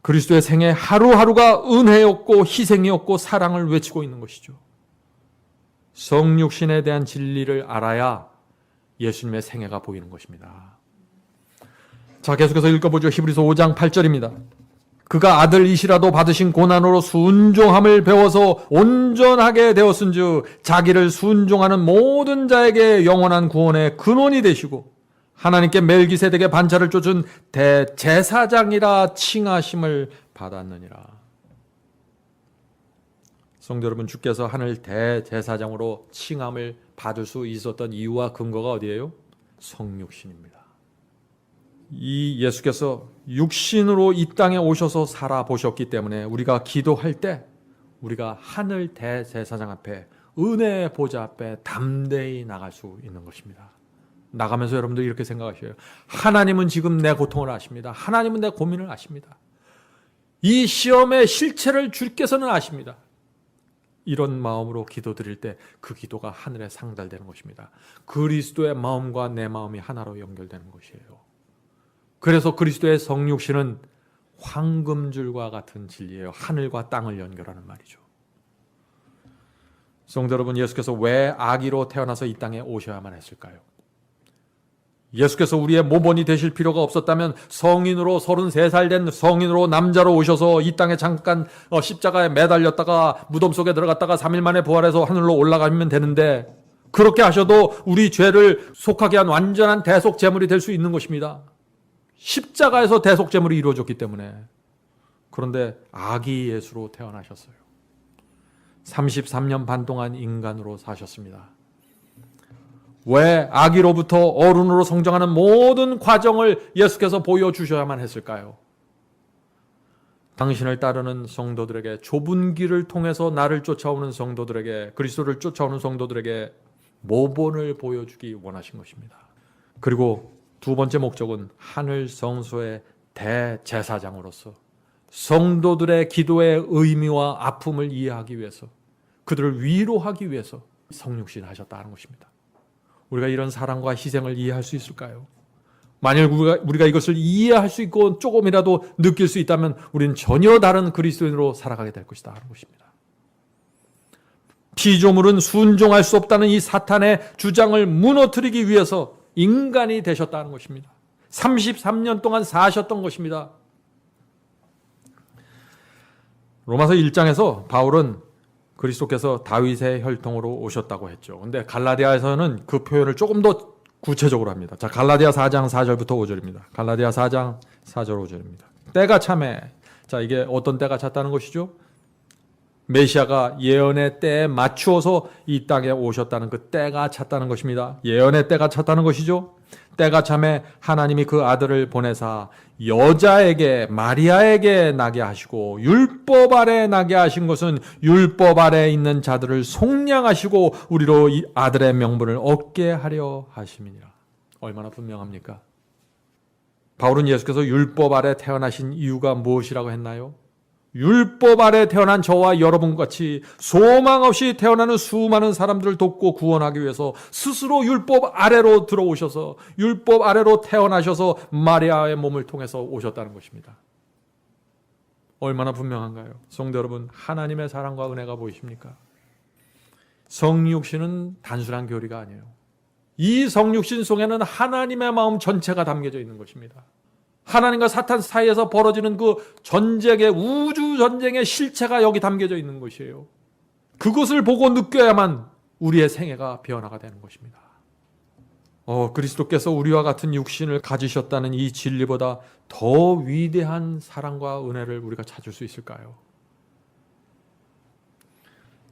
그리스도의 생애 하루하루가 은혜였고 희생이었고 사랑을 외치고 있는 것이죠. 성육신에 대한 진리를 알아야 예수님의 생애가 보이는 것입니다. 자, 계속해서 읽어보죠. 히브리서 5장 8절입니다. 그가 아들이시라도 받으신 고난으로 순종함을 배워서 온전하게 되었은즉 자기를 순종하는 모든 자에게 영원한 구원의 근원이 되시고 하나님께 멜기세덱의 반차를 쫓은 대제사장이라 칭하심을 받았느니라. 성도 여러분, 주께서 하늘 대제사장으로 칭함을 받을 수 있었던 이유와 근거가 어디예요? 성육신입니다. 이 예수께서 육신으로 이 땅에 오셔서 살아보셨기 때문에 우리가 기도할 때 우리가 하늘 대제사장 앞에, 은혜의 보좌 앞에 담대히 나갈 수 있는 것입니다. 나가면서 여러분들 이렇게 생각하셔요. 하나님은 지금 내 고통을 아십니다. 하나님은 내 고민을 아십니다. 이 시험의 실체를 주께서는 아십니다. 이런 마음으로 기도드릴 때 그 기도가 하늘에 상달되는 것입니다. 그리스도의 마음과 내 마음이 하나로 연결되는 것이에요. 그래서 그리스도의 성육신은 황금줄과 같은 진리예요. 하늘과 땅을 연결하는 말이죠. 성도 여러분, 예수께서 왜 아기로 태어나서 이 땅에 오셔야만 했을까요? 예수께서 우리의 모본이 되실 필요가 없었다면 성인으로 33살 된 성인으로 남자로 오셔서 이 땅에 잠깐 십자가에 매달렸다가 무덤 속에 들어갔다가 3일 만에 부활해서 하늘로 올라가면 되는데, 그렇게 하셔도 우리 죄를 속하게 한 완전한 대속 제물이 될 수 있는 것입니다. 십자가에서 대속 제물이 이루어졌기 때문에. 그런데 아기 예수로 태어나셨어요. 33년 반 동안 인간으로 사셨습니다. 왜 아기로부터 어른으로 성장하는 모든 과정을 예수께서 보여주셔야만 했을까요? 당신을 따르는 성도들에게, 좁은 길을 통해서 나를 쫓아오는 성도들에게, 그리스도를 쫓아오는 성도들에게 모본을 보여주기 원하신 것입니다. 그리고 두 번째 목적은 하늘 성소의 대제사장으로서 성도들의 기도의 의미와 아픔을 이해하기 위해서, 그들을 위로하기 위해서 성육신 하셨다는 것입니다. 우리가 이런 사랑과 희생을 이해할 수 있을까요? 만일 우리가 이것을 이해할 수 있고 조금이라도 느낄 수 있다면 우리는 전혀 다른 그리스도인으로 살아가게 될 것이다 하는 것입니다. 피조물은 순종할 수 없다는 이 사탄의 주장을 무너뜨리기 위해서 인간이 되셨다는 것입니다. 33년 동안 사셨던 것입니다. 로마서 1장에서 바울은 그리스도께서 다윗의 혈통으로 오셨다고 했죠. 근데 갈라디아에서는 그 표현을 조금 더 구체적으로 합니다. 자, 갈라디아 4장 4절부터 5절입니다. 갈라디아 4장 4절 5절입니다. 때가 참에, 자, 이게 어떤 때가 찼다는 것이죠? 메시아가 예언의 때에 맞추어서 이 땅에 오셨다는 그 때가 찼다는 것입니다. 예언의 때가 찼다는 것이죠. 때가 참에 하나님이 그 아들을 보내사 여자에게, 마리아에게 나게 하시고, 율법 아래 나게 하신 것은 율법 아래 있는 자들을 속량하시고 우리로 이 아들의 명분을 얻게 하려 하심이니라. 얼마나 분명합니까? 바울은 예수께서 율법 아래 태어나신 이유가 무엇이라고 했나요? 율법 아래 태어난 저와 여러분같이 소망 없이 태어나는 수많은 사람들을 돕고 구원하기 위해서 스스로 율법 아래로 들어오셔서 율법 아래로 태어나셔서 마리아의 몸을 통해서 오셨다는 것입니다. 얼마나 분명한가요? 성도 여러분, 하나님의 사랑과 은혜가 보이십니까? 성육신은 단순한 교리가 아니에요. 이 성육신 속에는 하나님의 마음 전체가 담겨져 있는 것입니다. 하나님과 사탄 사이에서 벌어지는 그 전쟁의, 우주 전쟁의 실체가 여기 담겨져 있는 것이에요. 그것을 보고 느껴야만 우리의 생애가 변화가 되는 것입니다. 그리스도께서 우리와 같은 육신을 가지셨다는 이 진리보다 더 위대한 사랑과 은혜를 우리가 찾을 수 있을까요?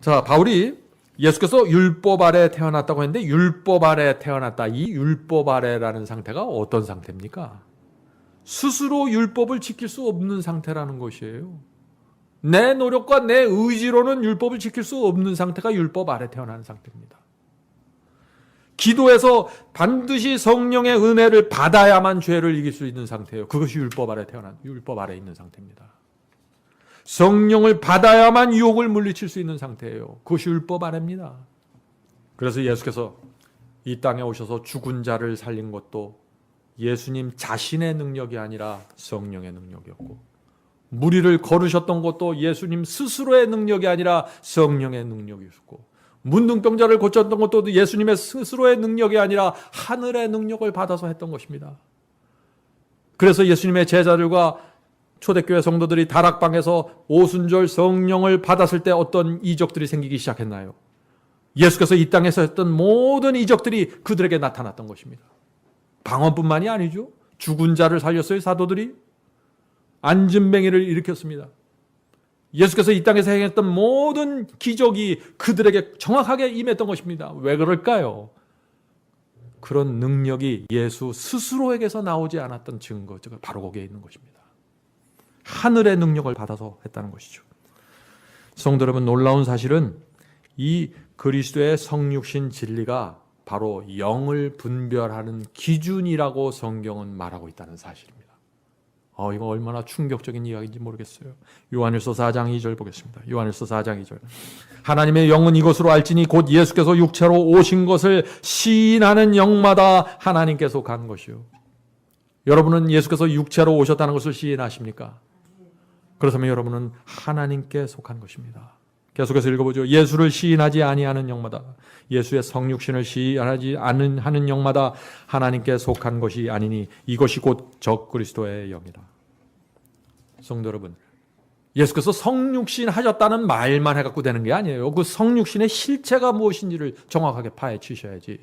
자, 바울이 예수께서 율법 아래 태어났다고 했는데, 율법 아래 태어났다. 이 율법 아래라는 상태가 어떤 상태입니까? 스스로 율법을 지킬 수 없는 상태라는 것이에요. 내 노력과 내 의지로는 율법을 지킬 수 없는 상태가 율법 아래 태어나는 상태입니다. 기도에서 반드시 성령의 은혜를 받아야만 죄를 이길 수 있는 상태예요. 그것이 율법 아래 있는 상태입니다. 성령을 받아야만 유혹을 물리칠 수 있는 상태예요. 그것이 율법 아래입니다. 그래서 예수께서 이 땅에 오셔서 죽은 자를 살린 것도 예수님 자신의 능력이 아니라 성령의 능력이었고, 무리를 걸으셨던 것도 예수님 스스로의 능력이 아니라 성령의 능력이었고, 문둥병자를 고쳤던 것도 예수님의 스스로의 능력이 아니라 하늘의 능력을 받아서 했던 것입니다. 그래서 예수님의 제자들과 초대교회 성도들이 다락방에서 오순절 성령을 받았을 때 어떤 이적들이 생기기 시작했나요? 예수께서 이 땅에서 했던 모든 이적들이 그들에게 나타났던 것입니다. 방언뿐만이 아니죠. 죽은 자를 살렸어요, 사도들이. 안진뱅이를 일으켰습니다. 예수께서 이 땅에서 행했던 모든 기적이 그들에게 정확하게 임했던 것입니다. 왜 그럴까요? 그런 능력이 예수 스스로에게서 나오지 않았던 증거가 바로 거기에 있는 것입니다. 하늘의 능력을 받아서 했다는 것이죠. 성도 여러분, 놀라운 사실은 이 그리스도의 성육신 진리가 바로 영을 분별하는 기준이라고 성경은 말하고 있다는 사실입니다. 이거 얼마나 충격적인 이야기인지 모르겠어요. 요한일서 4장 2절 보겠습니다. 요한일서 4장 2절. 하나님의 영은 이것으로 알지니 곧 예수께서 육체로 오신 것을 시인하는 영마다 하나님께 속한 것이요. 여러분은 예수께서 육체로 오셨다는 것을 시인하십니까? 그렇다면 여러분은 하나님께 속한 것입니다. 계속해서 읽어보죠. 예수를 시인하지 아니하는 영마다, 예수의 성육신을 시인하지 하는 영마다 하나님께 속한 것이 아니니 이것이 곧 적그리스도의 영이라. 성도 여러분, 예수께서 성육신 하셨다는 말만 해갖고 되는 게 아니에요. 그 성육신의 실체가 무엇인지를 정확하게 파헤치셔야지.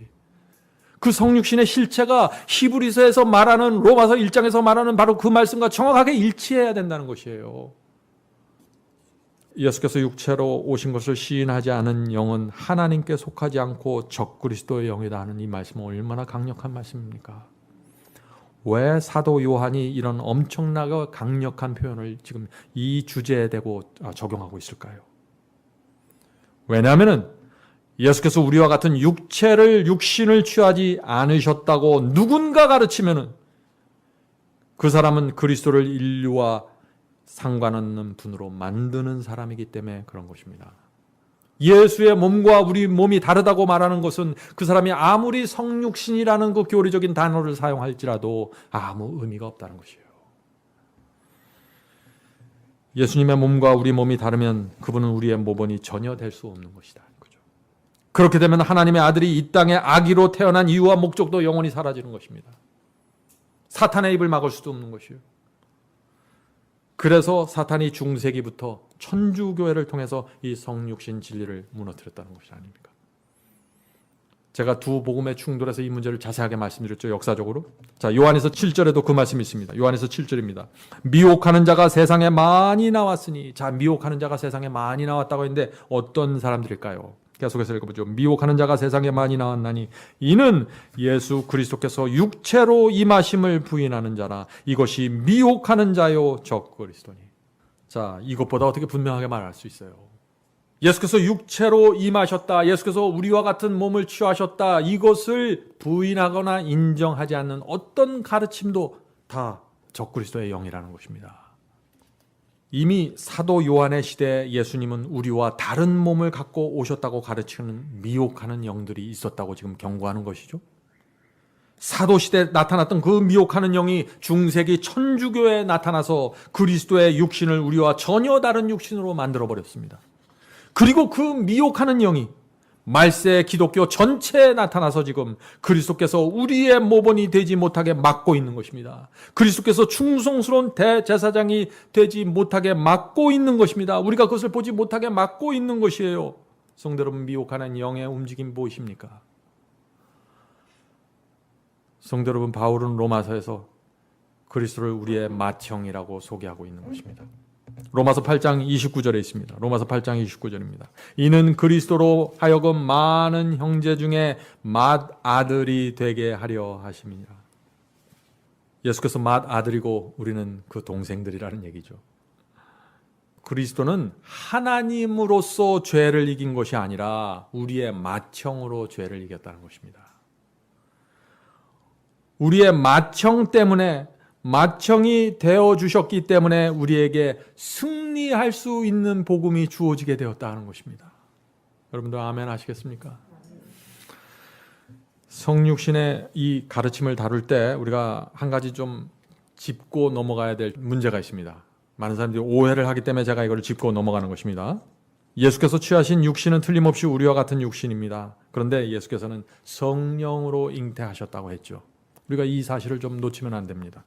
그 성육신의 실체가 히브리서에서 말하는, 로마서 1장에서 말하는 바로 그 말씀과 정확하게 일치해야 된다는 것이에요. 예수께서 육체로 오신 것을 시인하지 않은 영은 하나님께 속하지 않고 적그리스도의 영이다 하는 이 말씀은 얼마나 강력한 말씀입니까? 왜 사도 요한이 이런 엄청나게 강력한 표현을 지금 이 주제에 대고 적용하고 있을까요? 왜냐하면 예수께서 우리와 같은 육신을 취하지 않으셨다고 누군가 가르치면은 그 사람은 그리스도를 인류와 상관없는 분으로 만드는 사람이기 때문에 그런 것입니다. 예수의 몸과 우리 몸이 다르다고 말하는 것은 그 사람이 아무리 성육신이라는 그 교리적인 단어를 사용할지라도 아무 의미가 없다는 것이에요. 예수님의 몸과 우리 몸이 다르면 그분은 우리의 모본이 전혀 될 수 없는 것이다. 그죠? 그렇게 되면 하나님의 아들이 이 땅에 아기로 태어난 이유와 목적도 영원히 사라지는 것입니다. 사탄의 입을 막을 수도 없는 것이에요. 그래서 사탄이 중세기부터 천주교회를 통해서 이 성육신 진리를 무너뜨렸다는 것이 아닙니까? 제가 두 복음의 충돌에서 이 문제를 자세하게 말씀드렸죠. 역사적으로. 자, 요한에서 7절에도 그 말씀이 있습니다. 요한에서 7절입니다. 미혹하는 자가 세상에 많이 나왔으니. 자, 미혹하는 자가 세상에 많이 나왔다고 했는데 어떤 사람들일까요? 계속해서 읽어보죠. 미혹하는 자가 세상에 많이 나왔나니 이는 예수 그리스도께서 육체로 임하심을 부인하는 자라. 이것이 미혹하는 자요 적그리스도니. 자, 이것보다 어떻게 분명하게 말할 수 있어요? 예수께서 육체로 임하셨다. 예수께서 우리와 같은 몸을 취하셨다. 이것을 부인하거나 인정하지 않는 어떤 가르침도 다 적그리스도의 영이라는 것입니다. 이미 사도 요한의 시대에 예수님은 우리와 다른 몸을 갖고 오셨다고 가르치는 미혹하는 영들이 있었다고 지금 경고하는 것이죠. 사도 시대에 나타났던 그 미혹하는 영이 중세기 천주교에 나타나서 그리스도의 육신을 우리와 전혀 다른 육신으로 만들어버렸습니다. 그리고 그 미혹하는 영이 말세 기독교 전체에 나타나서 지금 그리스도께서 우리의 모본이 되지 못하게 막고 있는 것입니다. 그리스도께서 충성스러운 대제사장이 되지 못하게 막고 있는 것입니다. 우리가 그것을 보지 못하게 막고 있는 것이에요. 성도 여러분, 미혹하는 영의 움직임 보이십니까? 성도 여러분, 바울은 로마서에서 그리스도를 우리의 맏형이라고 소개하고 있는 것입니다. 로마서 8장 29절에 있습니다. 로마서 8장 29절입니다. 이는 그리스도로 하여금 많은 형제 중에 맏아들이 되게 하려 하심이라. 예수께서 맏아들이고 우리는 그 동생들이라는 얘기죠. 그리스도는 하나님으로서 죄를 이긴 것이 아니라 우리의 맏형으로 죄를 이겼다는 것입니다. 우리의 맏형 때문에, 맏형이 되어주셨기 때문에 우리에게 승리할 수 있는 복음이 주어지게 되었다는 것입니다. 여러분들 아멘 하시겠습니까? 성육신의 이 가르침을 다룰 때 우리가 한 가지 좀 짚고 넘어가야 될 문제가 있습니다. 많은 사람들이 오해를 하기 때문에 제가 이걸 짚고 넘어가는 것입니다. 예수께서 취하신 육신은 틀림없이 우리와 같은 육신입니다. 그런데 예수께서는 성령으로 잉태하셨다고 했죠. 우리가 이 사실을 좀 놓치면 안 됩니다.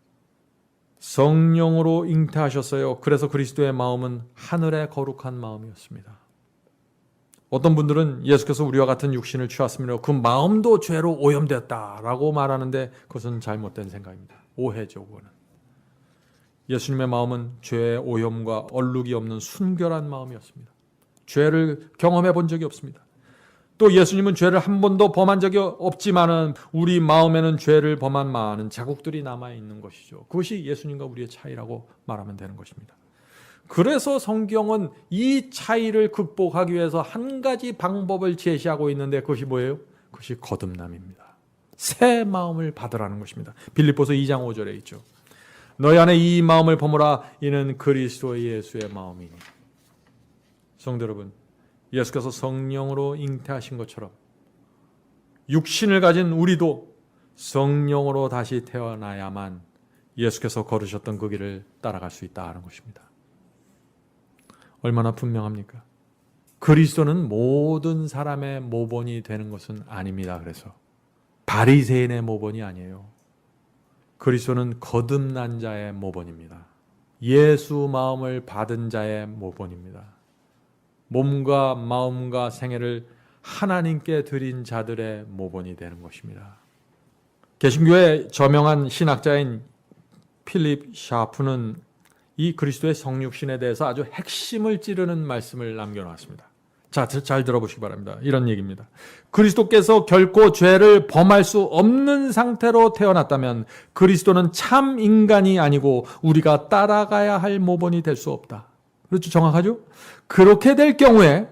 성령으로 잉태하셨어요. 그래서 그리스도의 마음은 하늘의 거룩한 마음이었습니다. 어떤 분들은 예수께서 우리와 같은 육신을 취하시며 그 마음도 죄로 오염되었다라고 말하는데 그것은 잘못된 생각입니다. 오해죠, 그거는. 예수님의 마음은 죄의 오염과 얼룩이 없는 순결한 마음이었습니다. 죄를 경험해 본 적이 없습니다. 또 예수님은 죄를 한 번도 범한 적이 없지만은 우리 마음에는 죄를 범한 많은 자국들이 남아 있는 것이죠. 그것이 예수님과 우리의 차이라고 말하면 되는 것입니다. 그래서 성경은 이 차이를 극복하기 위해서 한 가지 방법을 제시하고 있는데 그것이 뭐예요? 그것이 거듭남입니다. 새 마음을 받으라는 것입니다. 빌립보서 2장 5절에 있죠. 너희 안에 이 마음을 품으라. 이는 그리스도 예수의 마음이니. 성도 여러분, 예수께서 성령으로 잉태하신 것처럼 육신을 가진 우리도 성령으로 다시 태어나야만 예수께서 걸으셨던 그 길을 따라갈 수 있다는 것입니다. 얼마나 분명합니까? 그리스도는 모든 사람의 모본이 되는 것은 아닙니다. 그래서 바리새인의 모본이 아니에요. 그리스도는 거듭난 자의 모본입니다. 예수 마음을 받은 자의 모본입니다. 몸과 마음과 생애를 하나님께 드린 자들의 모본이 되는 것입니다. 개신교의 저명한 신학자인 필립 샤프는 이 그리스도의 성육신에 대해서 아주 핵심을 찌르는 말씀을 남겨놨습니다. 자, 잘 들어보시기 바랍니다. 이런 얘기입니다. 그리스도께서 결코 죄를 범할 수 없는 상태로 태어났다면 그리스도는 참 인간이 아니고 우리가 따라가야 할 모본이 될 수 없다. 그렇죠? 정확하죠? 그렇게 될 경우에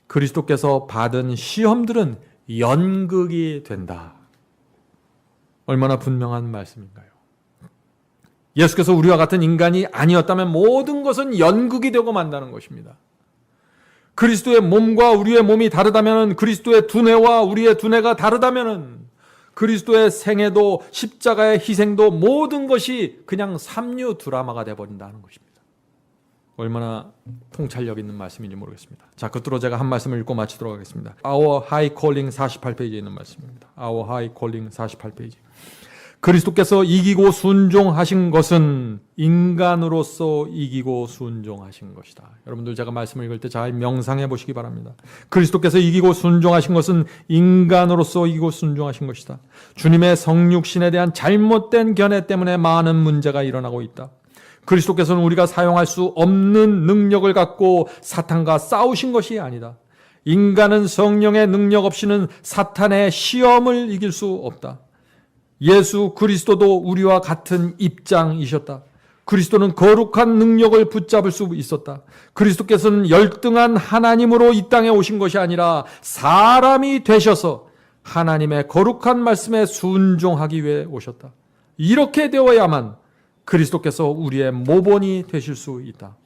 그리스도께서 받은 시험들은 연극이 된다. 얼마나 분명한 말씀인가요? 예수께서 우리와 같은 인간이 아니었다면 모든 것은 연극이 되고 만다는 것입니다. 그리스도의 몸과 우리의 몸이 다르다면, 그리스도의 두뇌와 우리의 두뇌가 다르다면, 그리스도의 생애도 십자가의 희생도 모든 것이 그냥 삼류 드라마가 되어버린다는 것입니다. 얼마나 통찰력 있는 말씀인지 모르겠습니다. 자, 끝으로 제가 한 말씀을 읽고 마치도록 하겠습니다. Our High Calling 48페이지에 있는 말씀입니다. Our High Calling 48페이지. 그리스도께서 이기고 순종하신 것은 인간으로서 이기고 순종하신 것이다. 여러분들 제가 말씀을 읽을 때 잘 명상해 보시기 바랍니다. 그리스도께서 이기고 순종하신 것은 인간으로서 이기고 순종하신 것이다. 주님의 성육신에 대한 잘못된 견해 때문에 많은 문제가 일어나고 있다. 그리스도께서는 우리가 사용할 수 없는 능력을 갖고 사탄과 싸우신 것이 아니다. 인간은 성령의 능력 없이는 사탄의 시험을 이길 수 없다. 예수 그리스도도 우리와 같은 입장이셨다. 그리스도는 거룩한 능력을 붙잡을 수 있었다. 그리스도께서는 열등한 하나님으로 이 땅에 오신 것이 아니라 사람이 되셔서 하나님의 거룩한 말씀에 순종하기 위해 오셨다. 이렇게 되어야만 그리스도께서 우리의 모본이 되실 수 있다.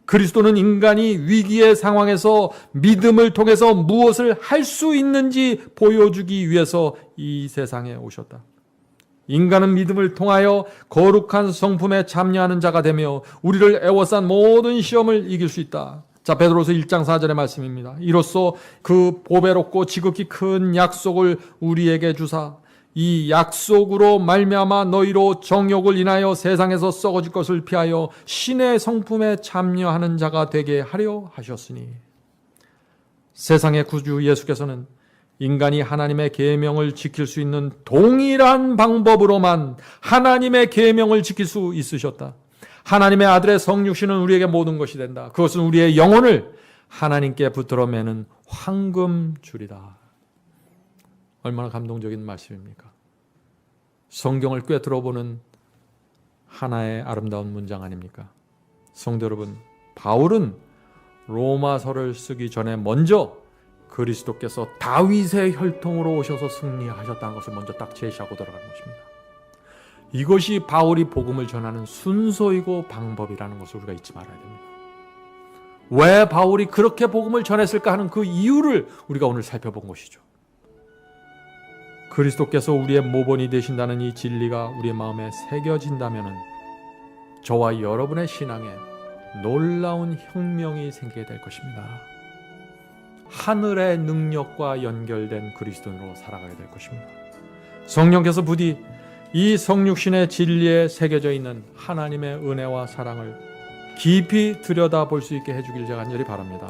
그리스도는 인간이 위기의 상황에서 믿음을 통해서 무엇을 할 수 있는지 보여주기 위해서 이 세상에 오셨다. 인간은 믿음을 통하여 거룩한 성품에 참여하는 자가 되며 우리를 애워싼 모든 시험을 이길 수 있다. 자, 베드로서 1장 4절의 말씀입니다. 이로써 그 보배롭고 지극히 큰 약속을 우리에게 주사 이 약속으로 말미암아 너희로 정욕을 인하여 세상에서 썩어질 것을 피하여 신의 성품에 참여하는 자가 되게 하려 하셨으니. 세상의 구주 예수께서는 인간이 하나님의 계명을 지킬 수 있는 동일한 방법으로만 하나님의 계명을 지킬 수 있으셨다. 하나님의 아들의 성육신은 우리에게 모든 것이 된다. 그것은 우리의 영혼을 하나님께 붙들어 매는 황금줄이다. 얼마나 감동적인 말씀입니까? 성경을 꿰뚫어보는 하나의 아름다운 문장 아닙니까? 성도 여러분, 바울은 로마서를 쓰기 전에 먼저 그리스도께서 다윗의 혈통으로 오셔서 승리하셨다는 것을 먼저 딱 제시하고 들어가는 것입니다. 이것이 바울이 복음을 전하는 순서이고 방법이라는 것을 우리가 잊지 말아야 됩니다. 왜 바울이 그렇게 복음을 전했을까 하는 그 이유를 우리가 오늘 살펴본 것이죠. 그리스도께서 우리의 모본이 되신다는 이 진리가 우리의 마음에 새겨진다면 저와 여러분의 신앙에 놀라운 혁명이 생기게 될 것입니다. 하늘의 능력과 연결된 그리스도인으로 살아가게 될 것입니다. 성령께서 부디 이 성육신의 진리에 새겨져 있는 하나님의 은혜와 사랑을 깊이 들여다볼 수 있게 해주길 제가 간절히 바랍니다.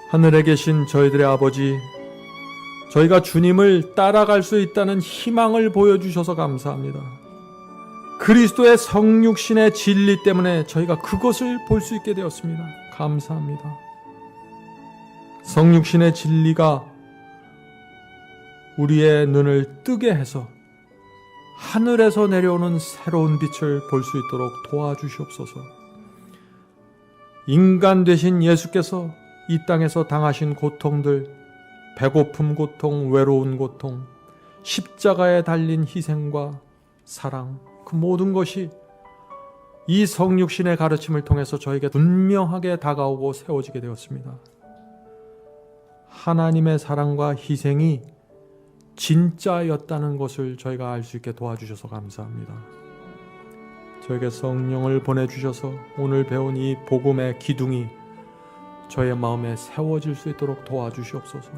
하늘에 계신 저희들의 아버지, 저희가 주님을 따라갈 수 있다는 희망을 보여주셔서 감사합니다. 그리스도의 성육신의 진리 때문에 저희가 그것을 볼 수 있게 되었습니다. 감사합니다. 성육신의 진리가 우리의 눈을 뜨게 해서 하늘에서 내려오는 새로운 빛을 볼 수 있도록 도와주시옵소서. 인간 되신 예수께서 이 땅에서 당하신 고통들, 배고픔 고통, 외로운 고통, 십자가에 달린 희생과 사랑, 그 모든 것이 이 성육신의 가르침을 통해서 저에게 분명하게 다가오고 세워지게 되었습니다. 하나님의 사랑과 희생이 진짜였다는 것을 저희가 알 수 있게 도와주셔서 감사합니다. 저에게 성령을 보내주셔서 오늘 배운 이 복음의 기둥이 저의 마음에 세워질 수 있도록 도와주시옵소서.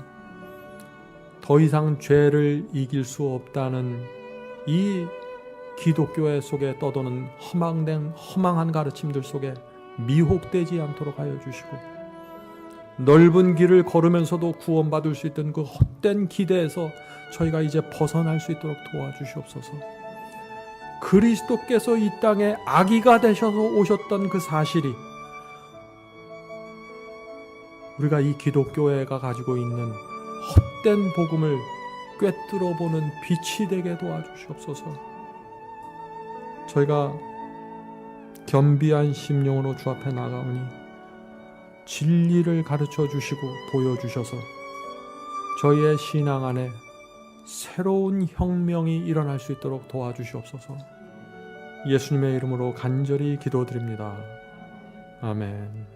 더 이상 죄를 이길 수 없다는 이 기독교회 속에 떠도는 허망한 가르침들 속에 미혹되지 않도록 하여 주시고, 넓은 길을 걸으면서도 구원받을 수 있던 그 헛된 기대에서 저희가 이제 벗어날 수 있도록 도와주시옵소서. 그리스도께서 이 땅에 아기가 되셔서 오셨던 그 사실이 우리가 이 기독교회가 가지고 있는 헛된 복음을 꿰뚫어 보는 빛이 되게 도와주시옵소서. 저희가 겸비한 심령으로 주 앞에 나가오니 진리를 가르쳐 주시고 보여주셔서 저희의 신앙 안에 새로운 혁명이 일어날 수 있도록 도와주시옵소서. 예수님의 이름으로 간절히 기도드립니다. 아멘.